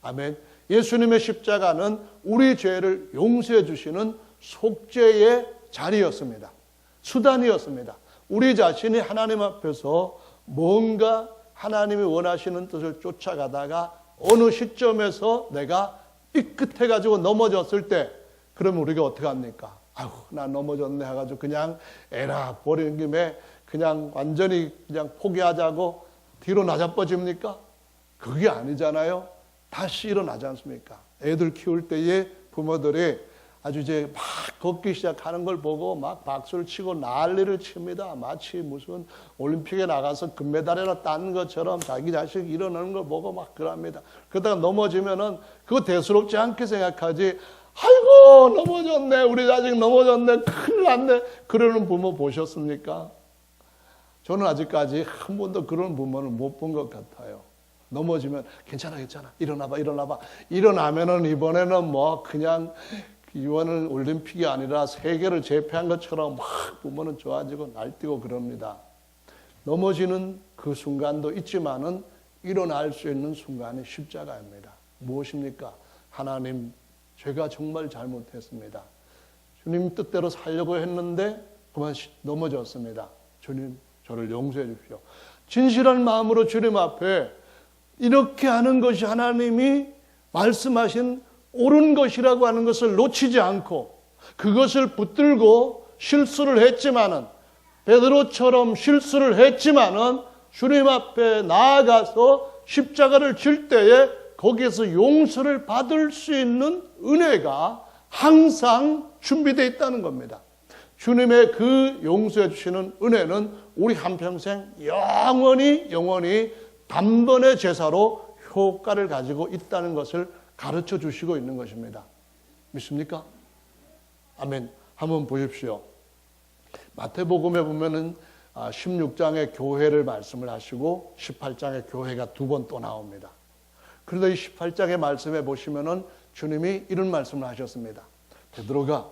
아멘. 예수님의 십자가는 우리 죄를 용서해 주시는 속죄의 자리였습니다. 수단이었습니다. 우리 자신이 하나님 앞에서 뭔가 하나님이 원하시는 뜻을 쫓아가다가 어느 시점에서 내가 삐끗해가지고 넘어졌을 때 그러면 우리가 어떻게 합니까? 아유, 나 넘어졌네 해가지고 그냥 에라 버리는 김에 그냥 완전히 그냥 포기하자고 뒤로 나자빠집니까? 그게 아니잖아요. 다시 일어나지 않습니까? 애들 키울 때에 부모들이 아주 이제 막 걷기 시작하는 걸 보고 막 박수를 치고 난리를 칩니다. 마치 무슨 올림픽에 나가서 금메달이나 딴 것처럼 자기 자식 일어나는 걸 보고 막 그럽니다. 그러다가 넘어지면은 그거 대수롭지 않게 생각하지. 아이고 넘어졌네, 우리 자식 넘어졌네, 큰일 났네, 그러는 부모 보셨습니까? 저는 아직까지 한 번도 그런 부모는 못 본 것 같아요. 넘어지면 괜찮아 일어나봐 일어나면은 이번에는 뭐 그냥 이번은 올림픽이 아니라 세계를 제패한 것처럼 막 부모는 좋아지고 날뛰고 그럽니다. 넘어지는 그 순간도 있지만은 일어날 수 있는 순간이 십자가입니다. 무엇입니까? 하나님, 제가 정말 잘못했습니다. 주님 뜻대로 살려고 했는데 그만 넘어졌습니다. 주님, 저를 용서해 주십시오. 진실한 마음으로 주님 앞에 이렇게 하는 것이 하나님이 말씀하신 옳은 것이라고 하는 것을 놓치지 않고 그것을 붙들고 실수를 했지만은, 베드로처럼 실수를 했지만은 주님 앞에 나아가서 십자가를 질 때에 거기에서 용서를 받을 수 있는 은혜가 항상 준비되어 있다는 겁니다. 주님의 그 용서해 주시는 은혜는 우리 한평생 영원히 단번의 제사로 효과를 가지고 있다는 것을 가르쳐 주시고 있는 것입니다. 믿습니까? 아멘. 한번 보십시오. 마태복음에 보면은 16장의 교회를 말씀을 하시고 18장의 교회가 두 번 또 나옵니다. 그런데 이 18장의 말씀에 보시면은 주님이 이런 말씀을 하셨습니다. 베드로가,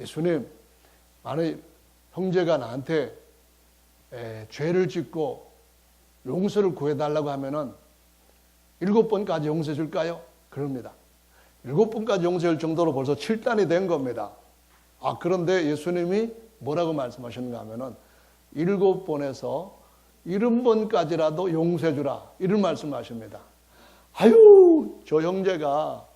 예수님, 만약 형제가 나한테 죄를 짓고 용서를 구해달라고 하면은 7번까지 용서해 줄까요? 그럽니다. 7번까지 용서할 정도로 벌써 7단이 된 겁니다. 그런데 예수님이 뭐라고 말씀하셨는가 하면은 7번에서 70번까지라도 용서해 주라, 이런 말씀하십니다. 아유, 저 형제가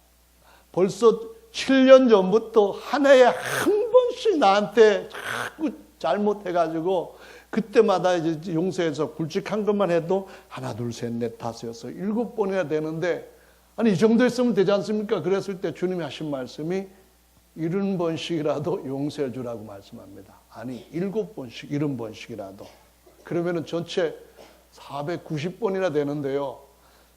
벌써 7년 전부터 한 해에 한 번씩 나한테 자꾸 잘못해가지고 그때마다 이제 용서해서 굵직한 것만 해도 하나, 둘, 셋, 넷, 다섯, 여섯, 7번이나 되는데, 아니 이 정도 했으면 되지 않습니까? 그랬을 때 주님이 하신 말씀이 70번씩이라도 용서해 주라고 말씀합니다. 아니 7번씩, 70번씩이라도. 그러면은 전체 490번이나 되는데요.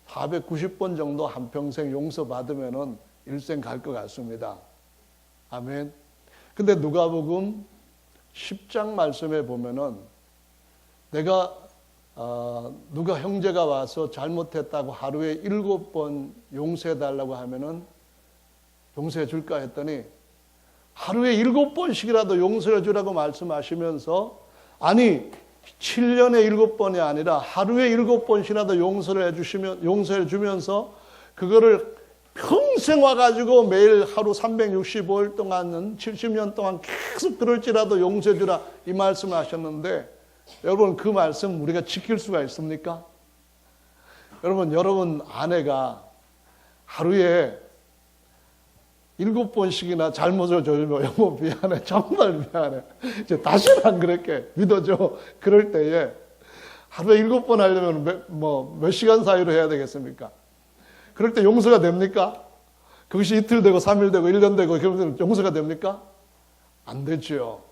490번 정도 한평생 용서받으면은 일생 갈 것 같습니다. 아멘. 근데 누가복음 10장 말씀에 보면은 누가 형제가 와서 잘못했다고 하루에 7번 용서해달라고 하면은 용서해 줄까 했더니 하루에 7번씩이라도 용서해 주라고 말씀하시면서, 아니 7년에 7번이 아니라 하루에 7번씩이라도 용서해 주면서 그거를 평생 와가지고 매일 하루 365일 동안은 70년 동안 계속 그럴지라도 용서해 주라, 이 말씀을 하셨는데, 여러분 그 말씀 우리가 지킬 수가 있습니까? 여러분 아내가 하루에 7번씩이나 잘못을 저지르면 여보 미안해, 정말 미안해, 이제 다시는 안 그럴게, 믿어줘. 그럴 때에 하루에 7번 하려면 몇 시간 사이로 해야 되겠습니까? 그럴 때 용서가 됩니까? 그것이 이틀 되고 3일 되고 1년 되고 그러면 용서가 됩니까? 안 되죠.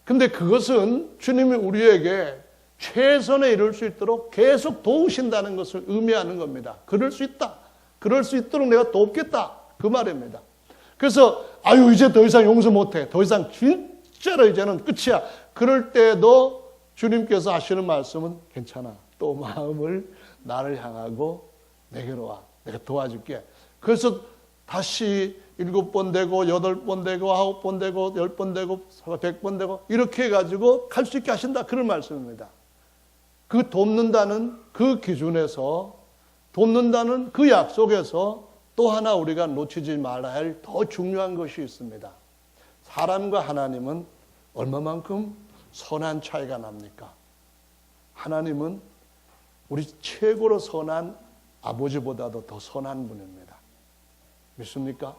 근데 그것은 주님이 우리에게 최선에 이룰 수 있도록 계속 도우신다는 것을 의미하는 겁니다. 그럴 수 있다, 그럴 수 있도록 내가 돕겠다, 그 말입니다. 그래서 아유 이제 더 이상 용서 못해. 더 이상 진짜로 이제는 끝이야. 그럴 때도 주님께서 하시는 말씀은 괜찮아. 또 마음을 나를 향하고 내게로 와. 내가 도와줄게. 그래서 다시 7번 되고 8번 되고 9번 되고 10번 되고 100번 되고 이렇게 해가지고 갈 수 있게 하신다. 그런 말씀입니다. 그 돕는다는 그 기준에서 돕는다는 그 약속에서 또 하나 우리가 놓치지 말아야 할 더 중요한 것이 있습니다. 사람과 하나님은 얼마만큼 선한 차이가 납니까? 하나님은 우리 최고로 선한 아버지보다도 더 선한 분입니다. 믿습니까?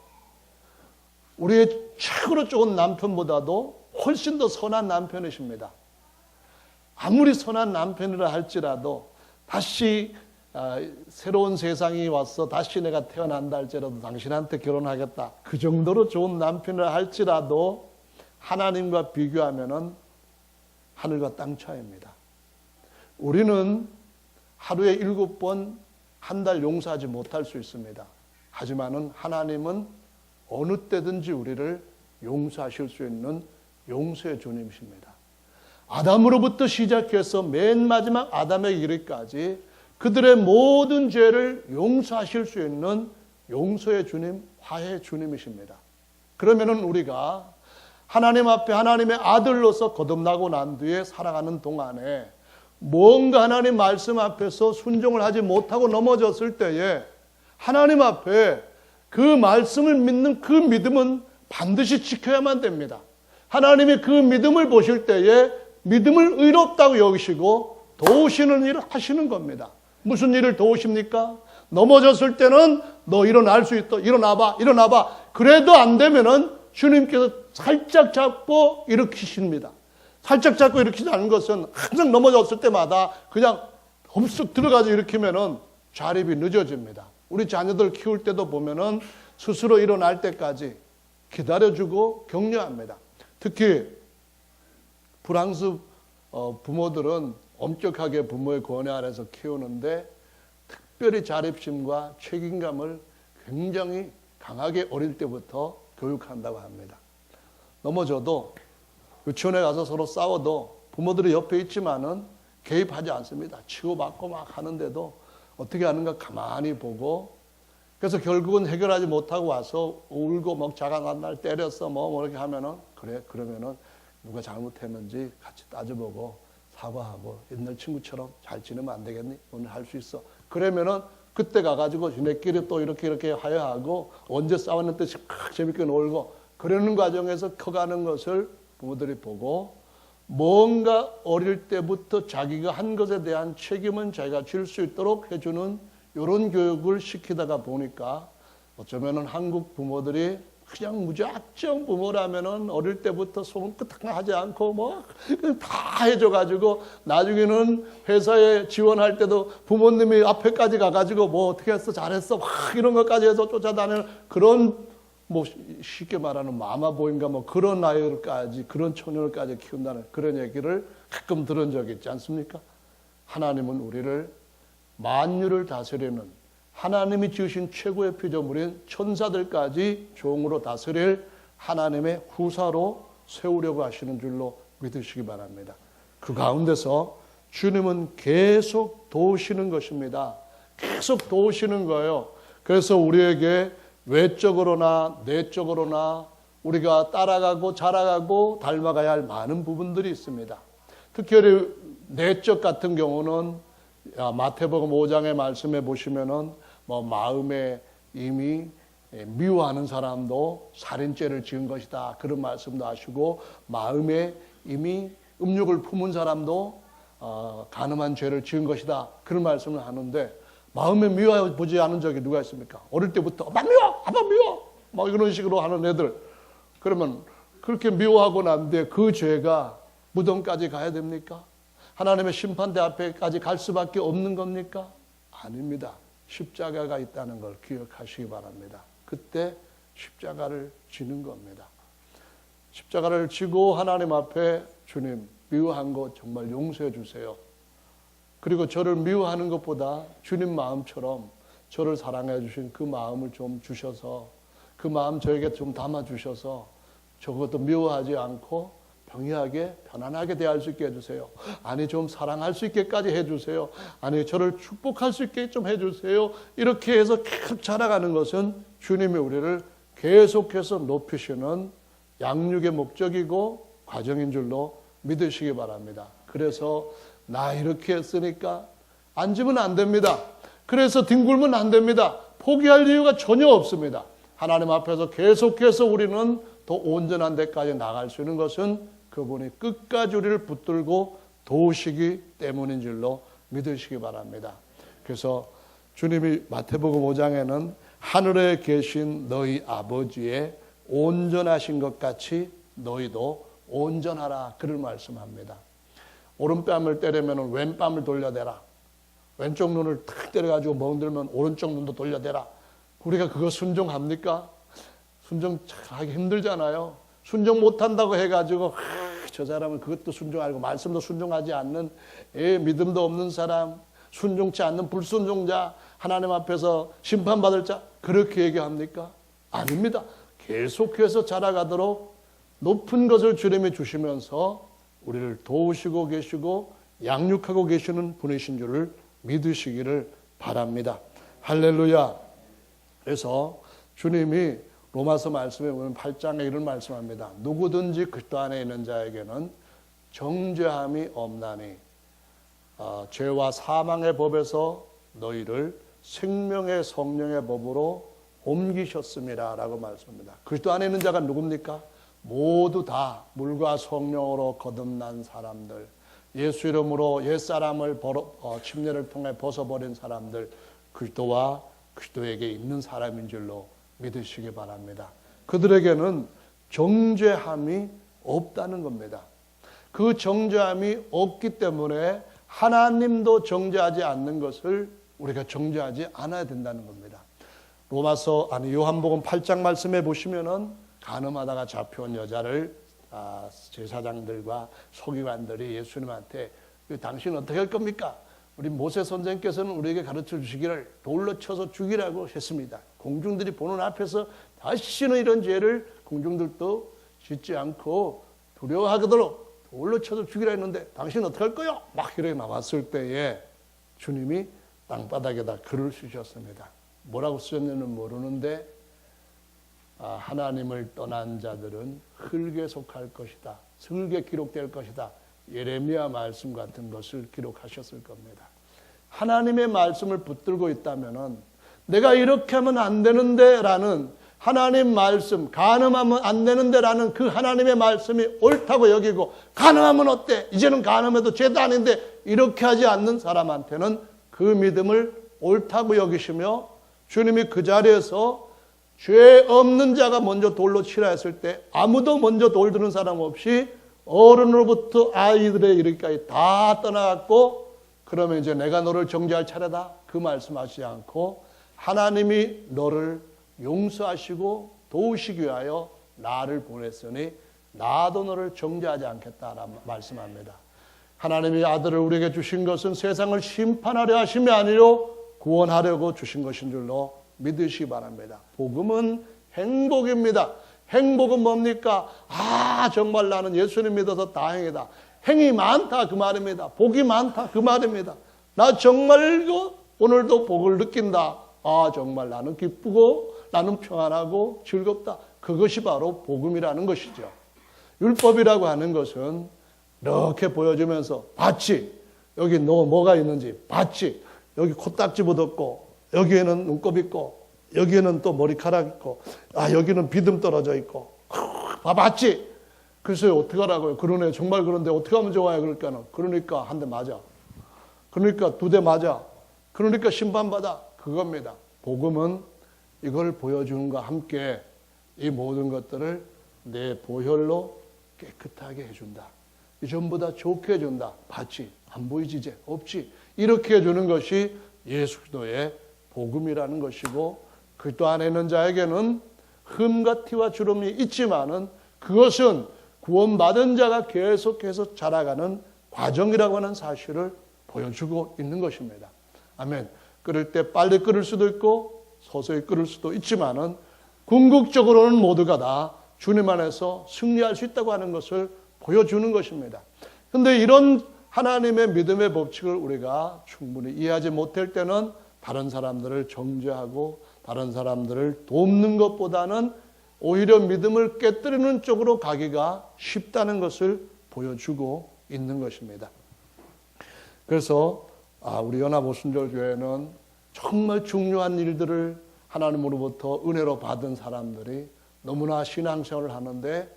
우리의 최고로 좋은 남편보다도 훨씬 더 선한 남편이십니다. 아무리 선한 남편이라 할지라도 다시 새로운 세상이 와서 다시 내가 태어난다 할지라도 당신한테 결혼하겠다. 그 정도로 좋은 남편이라 할지라도 하나님과 비교하면은 하늘과 땅 차이입니다. 우리는 하루에 7번 한 달 용서하지 못할 수 있습니다. 하지만은 하나님은 어느 때든지 우리를 용서하실 수 있는 용서의 주님이십니다. 아담으로부터 시작해서 맨 마지막 아담의 이르기까지 그들의 모든 죄를 용서하실 수 있는 용서의 주님, 화해의 주님이십니다. 그러면은 우리가 하나님 앞에 하나님의 아들로서 거듭나고 난 뒤에 살아가는 동안에 뭔가 하나님 말씀 앞에서 순종을 하지 못하고 넘어졌을 때에 하나님 앞에 그 말씀을 믿는 그 믿음은 반드시 지켜야만 됩니다. 하나님이 그 믿음을 보실 때에 믿음을 의롭다고 여기시고 도우시는 일을 하시는 겁니다. 무슨 일을 도우십니까? 넘어졌을 때는 너 일어날 수 있다. 일어나봐. 그래도 안 되면은 주님께서 살짝 잡고 일으키십니다. 살짝 잡고 일으키지 않은 것은 항상 넘어졌을 때마다 그냥 험쑥 들어가서 일으키면은 자립이 늦어집니다. 우리 자녀들 키울 때도 보면은 스스로 일어날 때까지 기다려주고 격려합니다. 특히 프랑스 부모들은 엄격하게 부모의 권위 아래서 키우는데 특별히 자립심과 책임감을 굉장히 강하게 어릴 때부터 교육한다고 합니다. 넘어져도 유치원에 가서 서로 싸워도 부모들이 옆에 있지만은 개입하지 않습니다. 치고받고 막 하는데도 어떻게 하는가 가만히 보고 그래서 결국은 해결하지 못하고 와서 울고 막 자가 날 때렸어 뭐 이렇게 하면은 그래 그러면은 누가 잘못했는지 같이 따져보고 사과하고 옛날 친구처럼 잘 지내면 안 되겠니? 오늘 할 수 있어. 그러면은 그때 가가지고 지네끼리 또 이렇게 화해하고 언제 싸웠는데 재밌게 놀고 그러는 과정에서 커가는 것을 부모들이 보고 뭔가 어릴 때부터 자기가 한 것에 대한 책임은 자기가 질 수 있도록 해주는 이런 교육을 시키다가 보니까 어쩌면은 한국 부모들이 그냥 무작정 부모라면은 어릴 때부터 소금 끄떡 하지 않고 뭐 다 해줘가지고 나중에는 회사에 지원할 때도 부모님이 앞에까지 가가지고 뭐 어떻게 했어 잘했어 막 이런 것까지 해서 쫓아다니는 그런 뭐 쉽게 말하는 마마보인가 뭐 그런 아이들까지 그런 청년을까지 키운다는 그런 얘기를 가끔 들은 적이 있지 않습니까? 하나님은 우리를 만유를 다스리는 하나님이 지으신 최고의 피조물인 천사들까지 종으로 다스릴 하나님의 후사로 세우려고 하시는 줄로 믿으시기 바랍니다. 그 가운데서 주님은 계속 도우시는 것입니다. 계속 도우시는 거예요. 그래서 우리에게 외적으로나 내적으로나 우리가 따라가고 자라가고 닮아가야 할 많은 부분들이 있습니다. 특히 내적 같은 경우는 마태복음 5장의 말씀에 보시면은 뭐 마음에 이미 미워하는 사람도 살인죄를 지은 것이다. 그런 말씀도 하시고 마음에 이미 음욕을 품은 사람도 간음한 죄를 지은 것이다. 그런 말씀을 하는데 마음에 미워보지 않은 적이 누가 있습니까? 어릴 때부터 엄마 미워! 아빠 미워! 막 이런 식으로 하는 애들. 그러면 그렇게 미워하고 난 뒤에 그 죄가 무덤까지 가야 됩니까? 하나님의 심판대 앞에까지 갈 수밖에 없는 겁니까? 아닙니다. 십자가가 있다는 걸 기억하시기 바랍니다. 그때 십자가를 지는 겁니다. 십자가를 지고 하나님 앞에 주님 미워한 것 정말 용서해 주세요. 그리고 저를 미워하는 것보다 주님 마음처럼 저를 사랑해 주신 그 마음을 좀 주셔서 그 마음 저에게 좀 담아주셔서 적어도 미워하지 않고 평이하게 편안하게 대할 수 있게 해주세요. 아니 좀 사랑할 수 있게까지 해주세요. 아니 저를 축복할 수 있게 좀 해주세요. 이렇게 해서 계속 자라가는 것은 주님이 우리를 계속해서 높이시는 양육의 목적이고 과정인 줄로 믿으시기 바랍니다. 그래서 나 이렇게 했으니까 앉으면 안 됩니다. 그래서 뒹굴면 안 됩니다. 포기할 이유가 전혀 없습니다. 하나님 앞에서 계속해서 우리는 더 온전한 데까지 나갈 수 있는 것은 그분이 끝까지 우리를 붙들고 도우시기 때문인 줄로 믿으시기 바랍니다. 그래서 주님이 마태복음 5장에는 하늘에 계신 너희 아버지의 온전하신 것 같이 너희도 온전하라 그를 말씀합니다. 오른뺨을 때리면 왼뺨을 돌려대라. 왼쪽 눈을 탁 때려가지고 멍들면 오른쪽 눈도 돌려대라. 우리가 그거 순종합니까? 순종하기 힘들잖아요. 순종 못한다고 해가지고 저 사람은 그것도 순종하고 말씀도 순종하지 않는 믿음도 없는 사람, 순종치 않는 불순종자, 하나님 앞에서 심판받을 자 그렇게 얘기합니까? 아닙니다. 계속해서 자라가도록 높은 것을 주님이 주시면서 우리를 도우시고 계시고 양육하고 계시는 분이신 줄을 믿으시기를 바랍니다. 할렐루야. 그래서 주님이 로마서 말씀에 보면 8장에 이런 말씀합니다. 누구든지 그리스도 안에 있는 자에게는 정죄함이 없나니 죄와 사망의 법에서 너희를 생명의 성령의 법으로 옮기셨습니다 라고 말씀합니다. 그리스도 안에 있는 자가 누굽니까? 모두 다 물과 성령으로 거듭난 사람들, 예수 이름으로 옛사람을 침례를 통해 벗어버린 사람들, 그리스도와 그리스도에게 있는 사람인 줄로 믿으시기 바랍니다. 그들에게는 정죄함이 없다는 겁니다. 그 정죄함이 없기 때문에 하나님도 정죄하지 않는 것을 우리가 정죄하지 않아야 된다는 겁니다. 요한복음 8장 말씀해 보시면은 간음하다가 잡혀온 여자를 제사장들과 서기관들이 예수님한테 당신 어떻게 할 겁니까? 우리 모세 선생께서는 우리에게 가르쳐 주시기를 돌로 쳐서 죽이라고 했습니다. 공중들이 보는 앞에서 다시는 이런 죄를 공중들도 짓지 않고 두려워하도록 돌로 쳐서 죽이라 했는데 당신 어떻게 할 거요? 막 이렇게 나왔을 때에 주님이 땅바닥에다 글을 쓰셨습니다. 뭐라고 쓰셨는지는 모르는데 하나님을 떠난 자들은 흙에 속할 것이다. 흙에 기록될 것이다. 예레미야 말씀 같은 것을 기록하셨을 겁니다. 하나님의 말씀을 붙들고 있다면은 내가 이렇게 하면 안 되는데 라는 하나님 말씀, 간음하면 안 되는데 라는 그 하나님의 말씀이 옳다고 여기고 간음하면 어때? 이제는 간음해도 죄도 아닌데 이렇게 하지 않는 사람한테는 그 믿음을 옳다고 여기시며 주님이 그 자리에서 죄 없는 자가 먼저 돌로 치라 했을 때 아무도 먼저 돌 드는 사람 없이 어른으로부터 아이들에 이르기까지 다 떠나갔고 그러면 이제 내가 너를 정죄할 차례다 그 말씀하시지 않고 하나님이 너를 용서하시고 도우시기 위하여 나를 보냈으니 나도 너를 정죄하지 않겠다라고 말씀합니다. 하나님이 아들을 우리에게 주신 것은 세상을 심판하려 하심이 아니요 구원하려고 주신 것인 줄로 믿으시기 바랍니다. 복음은 행복입니다. 행복은 뭡니까? 정말 나는 예수님 믿어서 다행이다. 행이 많다 그 말입니다. 복이 많다 그 말입니다. 나 정말 오늘도 복을 느낀다. 정말 나는 기쁘고 나는 평안하고 즐겁다. 그것이 바로 복음이라는 것이죠. 율법이라고 하는 것은 이렇게 보여주면서 봤지? 여기 너 뭐가 있는지 봤지? 여기 코딱지 묻었고 여기에는 눈곱 있고 여기에는 또 머리카락 있고 여기는 비듬 떨어져 있고 봤지? 글쎄요 어떻게 하라고요? 그러네 정말 그런데 어떻게 하면 좋아요? 그러니까 한 대 맞아. 그러니까 두 대 맞아. 그러니까 심판받아. 그겁니다. 복음은 이걸 보여주는 것과 함께 이 모든 것들을 내 보혈로 깨끗하게 해준다. 전보다 좋게 해준다. 봤지? 안 보이지 이제? 없지? 이렇게 해주는 것이 예수 그리스도의 복음이라는 것이고 그리스도 안에 있는 자에게는 흠과 티와 주름이 있지만은 그것은 구원받은 자가 계속해서 자라가는 과정이라고 하는 사실을 보여주고 있는 것입니다. 아멘. 끓을 때 빨리 끓을 수도 있고 서서히 끓을 수도 있지만은 궁극적으로는 모두가 다 주님 안에서 승리할 수 있다고 하는 것을 보여주는 것입니다. 그런데 이런 하나님의 믿음의 법칙을 우리가 충분히 이해하지 못할 때는 다른 사람들을 정죄하고 다른 사람들을 돕는 것보다는 오히려 믿음을 깨뜨리는 쪽으로 가기가 쉽다는 것을 보여주고 있는 것입니다. 그래서 우리 연합오순절교회는 정말 중요한 일들을 하나님으로부터 은혜로 받은 사람들이 너무나 신앙생활을 하는데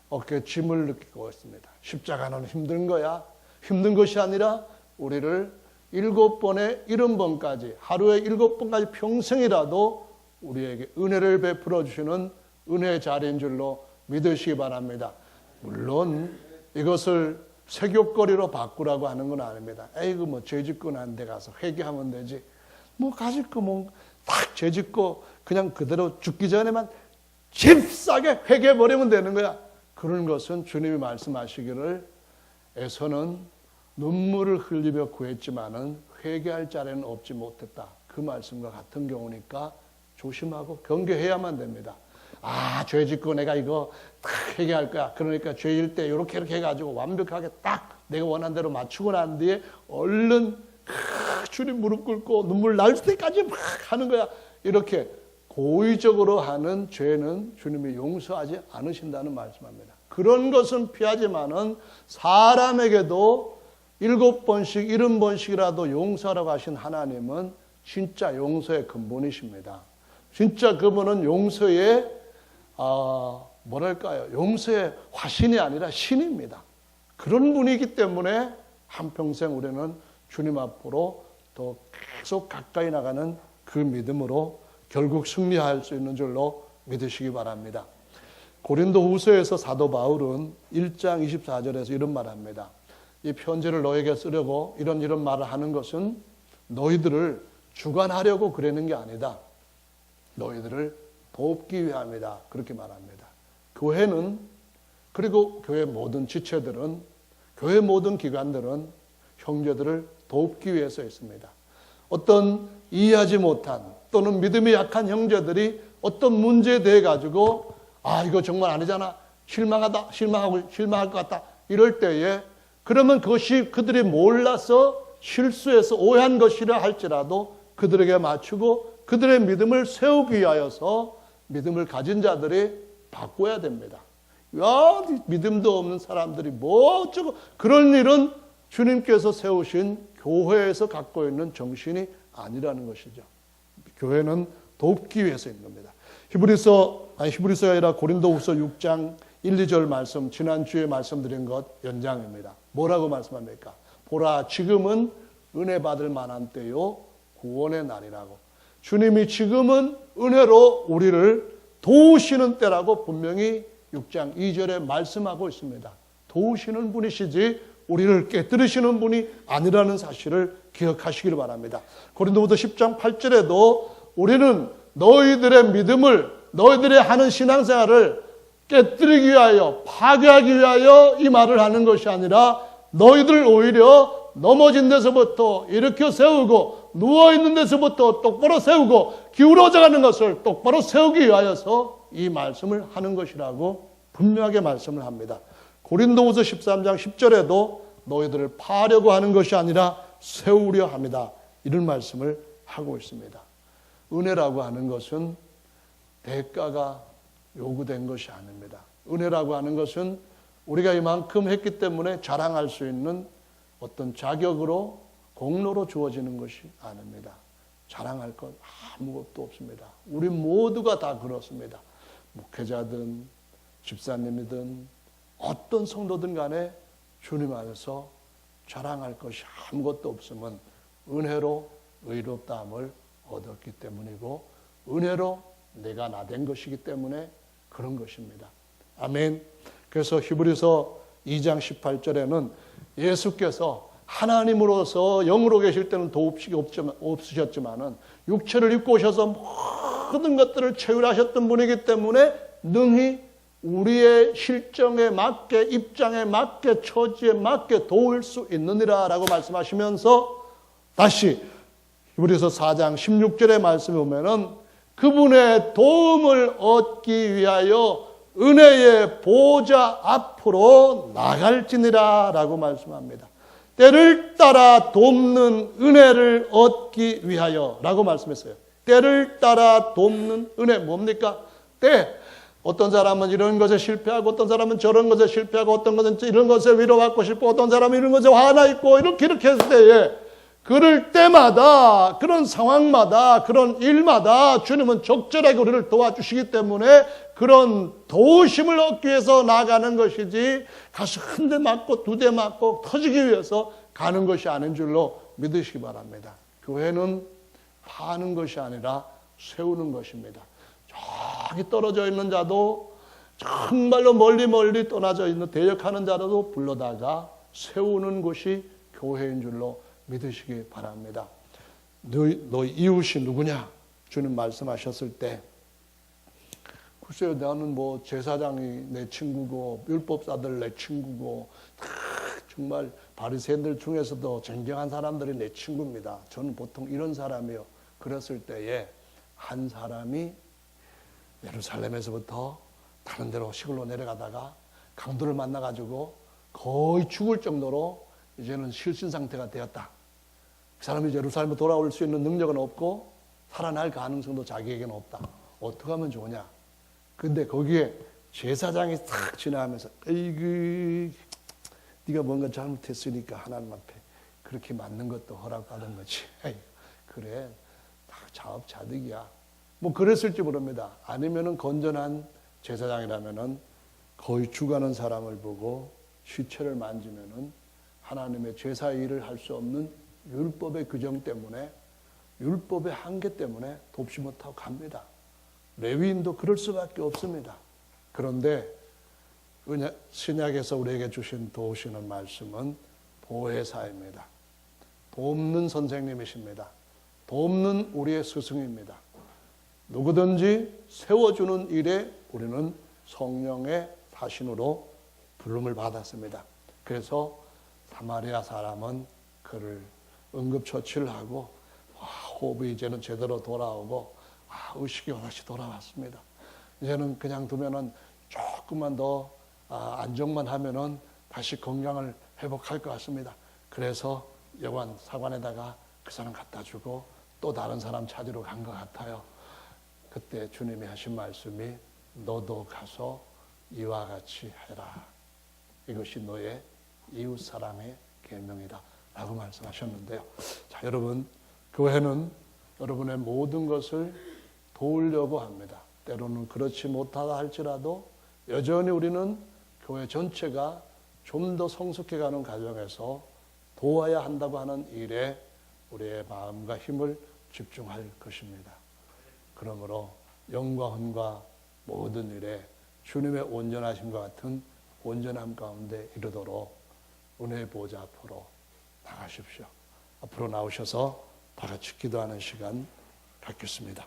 어깨에 짐을 느끼고 있습니다. 십자가는 힘든 거야. 힘든 것이 아니라 우리를 7번에 70번까지 하루에 7번까지 평생이라도 우리에게 은혜를 베풀어 주시는 은혜의 자리인 줄로 믿으시기 바랍니다. 물론 이것을 세교거리로 바꾸라고 하는 건 아닙니다. 에이그 뭐 죄짓고 난 데 가서 회개하면 되지. 뭐 가질 거 뭐 딱 죄짓고 그냥 그대로 죽기 전에만 잽싸게 회개해버리면 되는 거야. 그런 것은 주님이 말씀하시기를 에서는 눈물을 흘리며 구했지만은 회개할 자리는 없지 못했다. 그 말씀과 같은 경우니까 조심하고 경계해야만 됩니다. 죄 짓고 내가 이거 딱 회개할 거야. 그러니까 죄일 때 이렇게 해가지고 완벽하게 딱 내가 원한 대로 맞추고 난 뒤에 얼른 주님 무릎 꿇고 눈물 날 때까지 막 하는 거야. 이렇게 고의적으로 하는 죄는 주님이 용서하지 않으신다는 말씀입니다. 그런 것은 피하지만은 사람에게도 7번씩 70번씩이라도 용서하라고 하신 하나님은 진짜 용서의 근본이십니다. 진짜 그분은 용서의 용서의 화신이 아니라 신입니다. 그런 분이기 때문에 한평생 우리는 주님 앞으로 더 계속 가까이 나가는 그 믿음으로 결국 승리할 수 있는 줄로 믿으시기 바랍니다. 고린도후서에서 사도 바울은 1장 24절에서 이런 말을 합니다. 이 편지를 너에게 쓰려고 이런 말을 하는 것은 너희들을 주관하려고 그러는 게 아니다. 너희들을 돕기 위함이다. 그렇게 말합니다. 교회는 그리고 교회 모든 지체들은 교회 모든 기관들은 형제들을 돕기 위해서 있습니다. 어떤 이해하지 못한 또는 믿음이 약한 형제들이 어떤 문제에 대해 가지고 이거 정말 아니잖아. 실망할 것 같다. 이럴 때에 그러면 그것이 그들이 몰라서 실수해서 오해한 것이라 할지라도 그들에게 맞추고 그들의 믿음을 세우기 위하여서 믿음을 가진 자들이 바꿔야 됩니다. 믿음도 없는 사람들이 뭐 어쩌고 그런 일은 주님께서 세우신 교회에서 갖고 있는 정신이 아니라는 것이죠. 교회는 돕기 위해서 있는 겁니다. 히브리서가 아니라 고린도후서 6장 1, 2절 말씀, 지난주에 말씀드린 것 연장입니다. 뭐라고 말씀합니까? 보라, 지금은 은혜 받을 만한 때요, 구원의 날이라고. 주님이 지금은 은혜로 우리를 도우시는 때라고 분명히 6장 2절에 말씀하고 있습니다. 도우시는 분이시지 우리를 깨뜨리시는 분이 아니라는 사실을 기억하시길 바랍니다. 고린도후서 10장 8절에도 우리는 너희들의 믿음을, 너희들의 하는 신앙생활을 깨뜨리기 위하여, 파괴하기 위하여 이 말을 하는 것이 아니라 너희들 오히려 넘어진 데서부터 일으켜 세우고 누워있는 데서부터 똑바로 세우고 기울어져 가는 것을 똑바로 세우기 위하여서 이 말씀을 하는 것이라고 분명하게 말씀을 합니다. 고린도후서 13장 10절에도 너희들을 파려고 하는 것이 아니라 세우려 합니다. 이런 말씀을 하고 있습니다. 은혜라고 하는 것은 대가가 요구된 것이 아닙니다. 은혜라고 하는 것은 우리가 이만큼 했기 때문에 자랑할 수 있는 어떤 자격으로 공로로 주어지는 것이 아닙니다. 자랑할 것 아무것도 없습니다. 우리 모두가 다 그렇습니다. 목회자든 집사님이든 어떤 성도든 간에 주님 안에서 자랑할 것이 아무것도 없으면 은혜로 의롭다함을 얻었기 때문이고 은혜로 내가 나된 것이기 때문에 그런 것입니다. 아멘. 그래서 히브리서 2장 18절에는 예수께서 하나님으로서 영으로 계실 때는 도움이 없으셨지만은 육체를 입고 오셔서 모든 것들을 체휼하셨던 분이기 때문에 능히 우리의 실정에 맞게, 입장에 맞게, 처지에 맞게 도울 수 있느니라 라고 말씀하시면서 다시 히브리서 4장 16절의 말씀에 보면은 그분의 도움을 얻기 위하여 은혜의 보좌 앞으로 나갈지니라 라고 말씀합니다. 때를 따라 돕는 은혜를 얻기 위하여 라고 말씀했어요. 때를 따라 돕는 은혜 뭡니까? 때. 어떤 사람은 이런 것에 실패하고 어떤 사람은 저런 것에 실패하고 어떤 것은 이런 것에 위로받고 싶고 어떤 사람은 이런 것에 화나 있고 이렇게 했을 때에 그럴 때마다 그런 상황마다 그런 일마다 주님은 적절하게 우리를 도와주시기 때문에 그런 도우심을 얻기 위해서 나가는 것이지 가서 한 대 맞고 두 대 맞고 터지기 위해서 가는 것이 아닌 줄로 믿으시기 바랍니다. 교회는 파는 것이 아니라 세우는 것입니다. 저기 떨어져 있는 자도 정말로 멀리 떠나져 있는 대역하는 자라도 불러다가 세우는 곳이 교회인 줄로 믿으시기 바랍니다. 너희 이웃이 누구냐? 주님 말씀하셨을 때 글쎄요, 나는 뭐 제사장이 내 친구고 율법사들 내 친구고 정말 바리새인들 중에서도 존경한 사람들이 내 친구입니다. 저는 보통 이런 사람이요. 그랬을 때에 한 사람이 예루살렘에서부터 다른 데로 시골로 내려가다가 강도를 만나가지고 거의 죽을 정도로 이제는 실신 상태가 되었다. 그 사람이 예루살렘에 돌아올 수 있는 능력은 없고 살아날 가능성도 자기에게는 없다. 어떻게 하면 좋으냐? 근데 거기에 제사장이 탁 지나가면서 에이그 네가 뭔가 잘못했으니까 하나님 앞에 그렇게 맞는 것도 허락받은 거지. 에이, 그래 다 자업자득이야. 뭐 그랬을지 모릅니다. 아니면은 건전한 제사장이라면은 거의 죽어가는 사람을 보고 시체를 만지면은 하나님의 제사 일을 할 수 없는 율법의 규정 때문에 율법의 한계 때문에 돕지 못하고 갑니다. 레위인도 그럴 수밖에 없습니다. 그런데 신약에서 우리에게 주신 도우시는 말씀은 보혜사입니다. 돕는 선생님이십니다. 돕는 우리의 스승입니다. 누구든지 세워주는 일에 우리는 성령의 사신으로 부름을 받았습니다. 그래서 사마리아 사람은 그를 응급처치를 하고 호흡이 이제는 제대로 돌아오고 의식이 다시 돌아왔습니다. 이제는 그냥 두면은 조금만 더 안정만 하면은 다시 건강을 회복할 것 같습니다. 그래서 여관 사관에다가 그 사람 갖다 주고 또 다른 사람 찾으러 간 것 같아요. 그때 주님이 하신 말씀이 너도 가서 이와 같이 해라. 이것이 너의 이웃사랑의 계명이다 라고 말씀하셨는데요. 자, 여러분, 교회는 여러분의 모든 것을 도우려고 합니다. 때로는 그렇지 못하다 할지라도 여전히 우리는 교회 전체가 좀 더 성숙해가는 과정에서 도와야 한다고 하는 일에 우리의 마음과 힘을 집중할 것입니다. 그러므로 영과 혼과 모든 일에 주님의 온전하심과 같은 온전함 가운데 이르도록 은혜의 보좌 앞으로 나가십시오. 앞으로 나오셔서 다 같이 기도하는 시간 갖겠습니다.